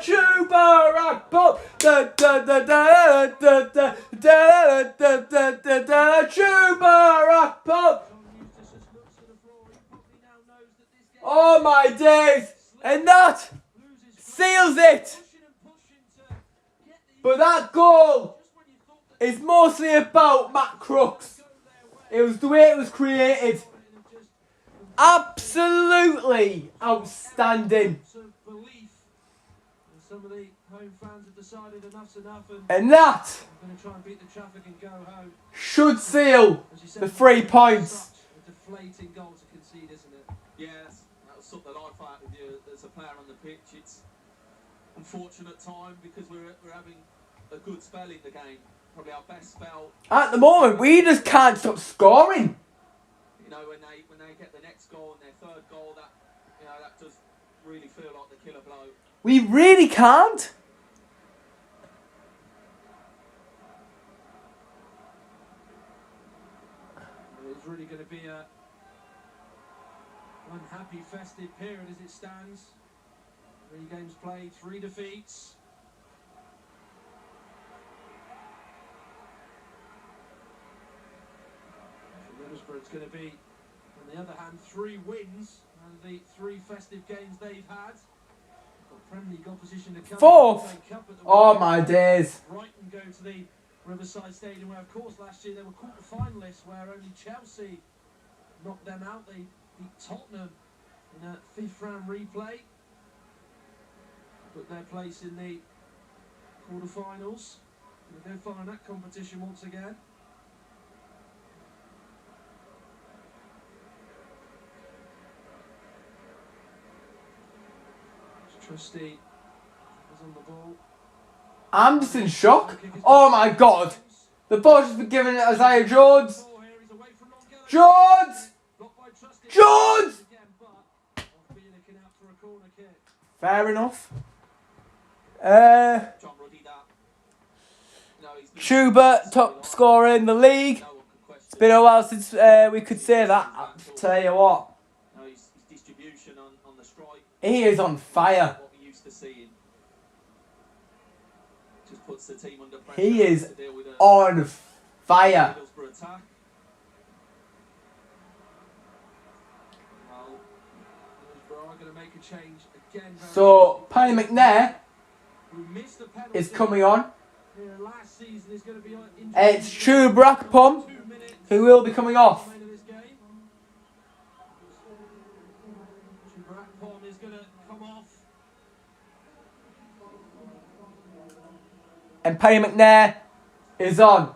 Chuba rock pop. Chuba rock pop. Oh my days! And that seals it! But that goal is mostly about Matt Crooks. It was the way it was created. Absolutely outstanding. Some of the home fans have decided enough's enough And that I'm going to try and beat the traffic and go home. should seal As you said, the 3 points. Such a deflating goal to concede, isn't it? Yes, that was suck the life out of you as a player on the pitch. It's unfortunate time because we're having a good spell in the game. Probably our best spell. At the moment, we just can't stop scoring. You know, when they get the next goal and their third goal, that that does really feel like the killer blow. We really can't. It's really going to be a unhappy festive period as it stands. 3 games played, 3 defeats. For Middlesbrough, it's going to be, on the other hand, 3 wins out of the 3 festive games they've had. Got Premier League opposition to come. 4th. Oh my days. Brighton go to the Riverside Stadium, where of course last year they were quarter-finalists, where only Chelsea knocked them out. They beat Tottenham in a 5th round replay, put their place in the quarter-finals. They'll go far in that competition once again. Trustee is on the ball. I'm just in shock. Oh my god. The ball's just been given to Isaiah Jones. Jones! Jones! Fair enough. Schubert, top scorer in the league. It's been a while since we could say that. I'll tell you what. He is on fire. He is on fire. So, Paddy McNair is coming on. It's True Brackpom who will be coming off. And Paddy McNair is on.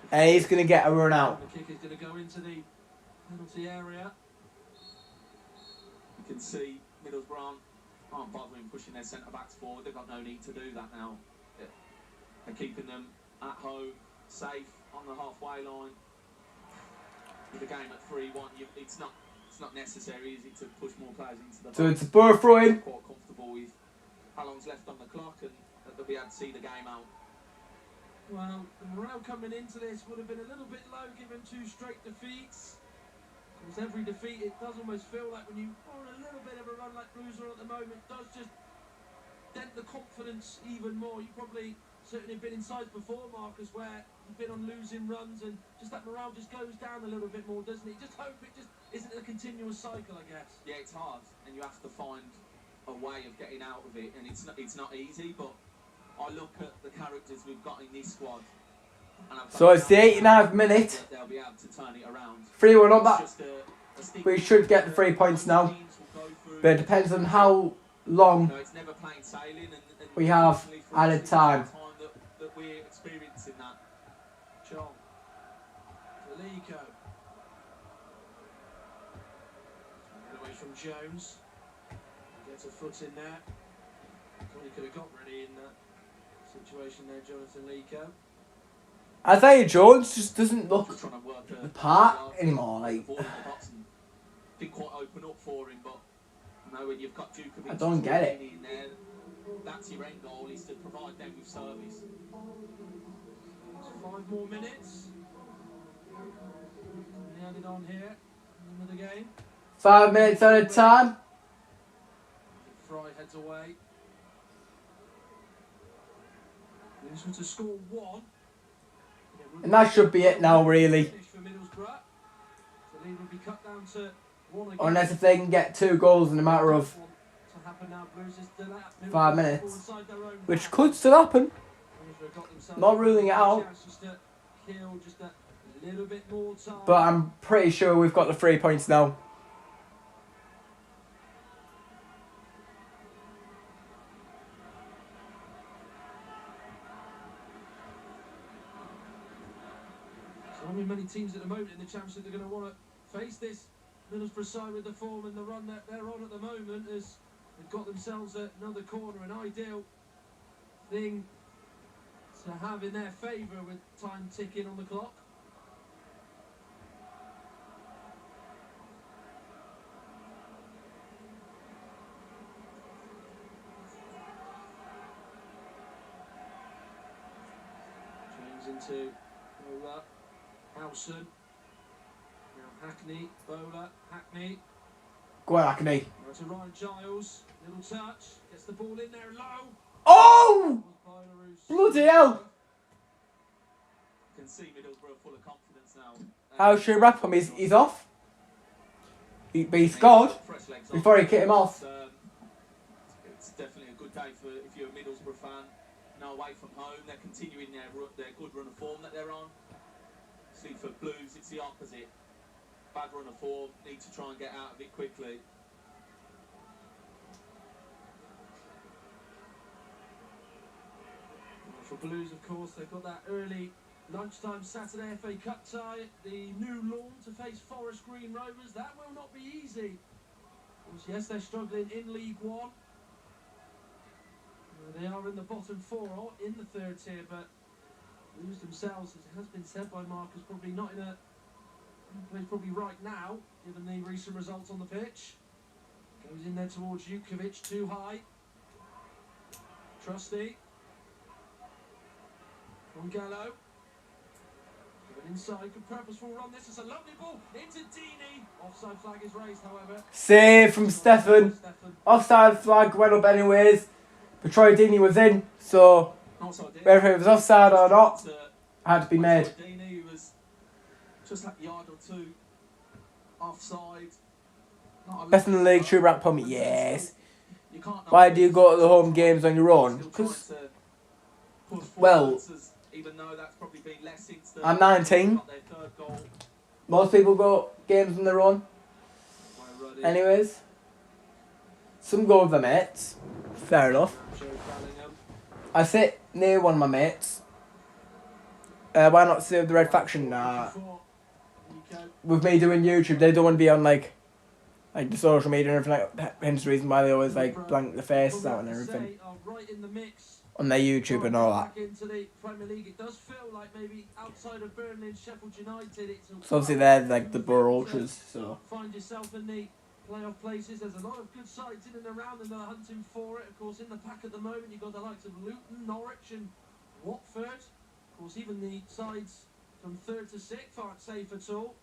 And he's going to get a run out. The kick is going to go into the penalty area. You can see Middlesbrough aren't bothering pushing their centre-backs forward. They've got no need to do that now. They're keeping them at home, safe, on the halfway line. With the game at 3-1, it's not necessary, is it, to push more players into the... So it's a Burr throw-in. Quite comfortable with how long's left on the clock and that they'll be able to see the game out. Well, the morale coming into this would have been a little bit low given 2 straight defeats. Because every defeat, it does almost feel like when you are on a little bit of a run like Blues are at the moment, it does just dent the confidence even more. You've probably certainly been in sides before, Marcus, where you've been on losing runs and just that morale just goes down a little bit more, doesn't it? You just hope it just isn't a continuous cycle, I guess. Yeah, it's hard, and you have to find a way of getting out of it, and it's not easy, but I look at the characters we've got in this squad. So it's the 89th minute. They'll be able to turn it around. 3-1 up that. We should get the 3 points now. But it depends on how long we have added time. That we're experiencing that. John. Delico. Get away from Jones. Gets a foot in there. Thought he could have got ready in that situation there, Jonathan Lico. Isaiah Jones just doesn't look the part anymore. Like, didn't quite open up for him, but you know, when you've got Djukovic, I don't get it. In there, that's your end goal, is to provide them with service. 5 more minutes. We added on here in the game. 5 minutes at a time. Fry heads away. This was to score 1. And that should be it now, really. Unless if they can get 2 goals in a matter of 5 minutes. Which could still happen. Not ruling it out. But I'm pretty sure we've got the 3 points now. Many teams at the moment in the Championship are going to want to face this Middlesbrough side with the form and the run that they're on at the moment as they've got themselves another corner, an ideal thing to have in their favour with time ticking on the clock. James into Bowler, Howson, now Hackney, Bowler, Hackney. Go on, Hackney. Now to Ryan Giles, little touch, gets the ball in there low. Oh! Bloody hell! You can see Middlesbrough full of confidence now. How's your wrap him? He's off. But he scored before he kicked him off. It's definitely a good day for if you're a Middlesbrough fan. Now away from home, they're continuing their good run of form that they're on. See, for Blues, it's the opposite. Bad run of form, need to try and get out of it quickly. For Blues, of course, they've got that early lunchtime Saturday FA Cup tie at the new lawn to face Forest Green Rovers. That will not be easy. Of course, yes, they're struggling in League One. They are in the bottom four or in the third tier, but Blues themselves, as it has been said by Marcus, probably not in a place probably right now, given the recent results on the pitch. Goes in there towards Jukovic, too high. Trusty. From Gallo. Going inside, good purposeful run. This is a lovely ball into Deeney. Offside flag is raised, however. Save from Stefan. Offside flag went up anyways. But Troy Deeney was in, so whether it was offside or not, had to be made. Deeney was just like a yard or two offside. Best in the league, true rank pump, yes. Why do you go to the home games on your own? Because, well, I'm 19. Most people go games on their own. Anyways, some go with their mates. Fair enough. I sit near one of my mates. Why not sit with the Red Faction? With me doing YouTube, they don't want to be on like the social media and everything like that. Hence the reason why they always like blank the faces out and everything on their YouTube and all that. It does feel like maybe outside of Burnley and Sheffield United, So obviously they're like the Borough Ultras, so. Find yourself in the playoff places. There's a lot of good sides in and around and they're hunting for it. Of course, in the pack at the moment, you've got the likes of Luton, Norwich and Watford. Of course, even the sides from 3rd to 6th aren't safe at all.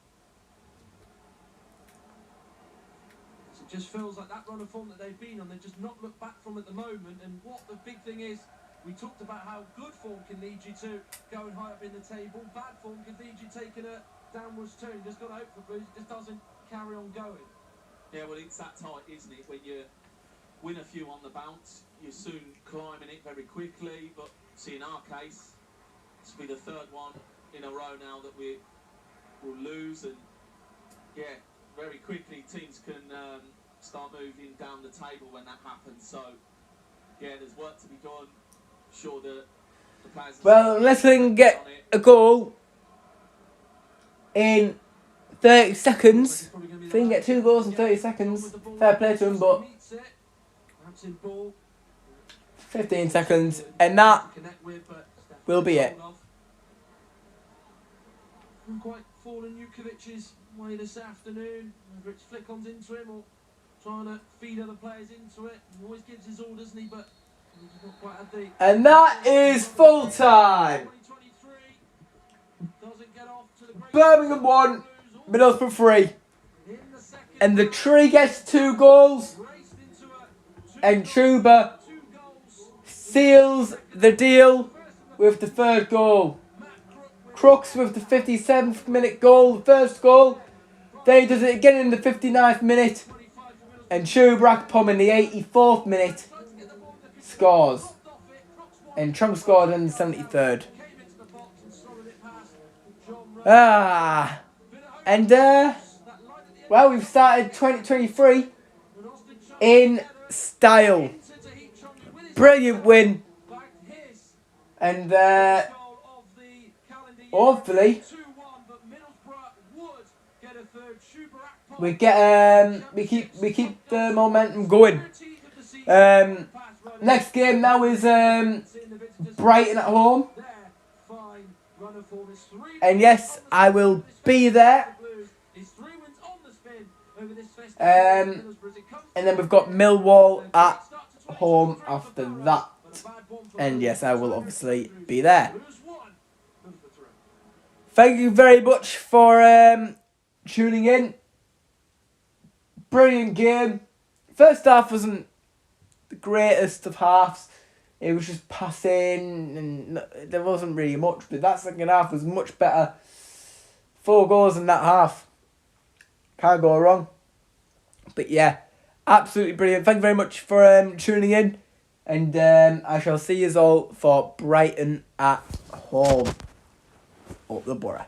So it just feels like that run of form that they've been on, they've just not looked back from at the moment. And what the big thing is, we talked about how good form can lead you to going high up in the table. Bad form can lead you taking a downwards turn. Just got to hope for Blues, it just doesn't carry on going. Yeah, well, it's that tight, isn't it? When you win a few on the bounce, you're soon climbing it very quickly. But see, in our case, this will be the 3rd one in a row now that we will lose. And yeah, very quickly teams can start moving down the table when that happens. So yeah, there's work to be done. Sure, the players. Well, unless they can get a goal in 30 seconds. If they can get 2 goals in 30 seconds, fair play to them, but 15 seconds, and that will be it. Quite fallen Jukovic's way this afternoon, whether it's flick-ons into him or trying to feed other players into it. He always gives his orders, doesn't he? But he's not quite had the... And that is full time. Birmingham 1, Middlesbrough 3. And the Tree gets 2 goals. And Chuba seals the deal with the 3rd goal. Crooks with the 57th minute goal, the first goal. Then he does it again in the 59th minute. And Chuba Pom in the 84th minute scores. And Trump scored in the 73rd. And well, we've started 2023 in style. Brilliant win. And hopefully we keep the momentum going. Next game now is Brighton at home. And yes, I will be there. And then we've got Millwall at home after that. And yes, I will obviously be there. Thank you very much for tuning in. Brilliant game. First half wasn't the greatest of halves. It was just passing and there wasn't really much. But that second half was much better. 4 goals in that half. Can't go wrong. But yeah, absolutely brilliant. Thank you very much for tuning in. And I shall see you all for Brighton at home. Up the Borough.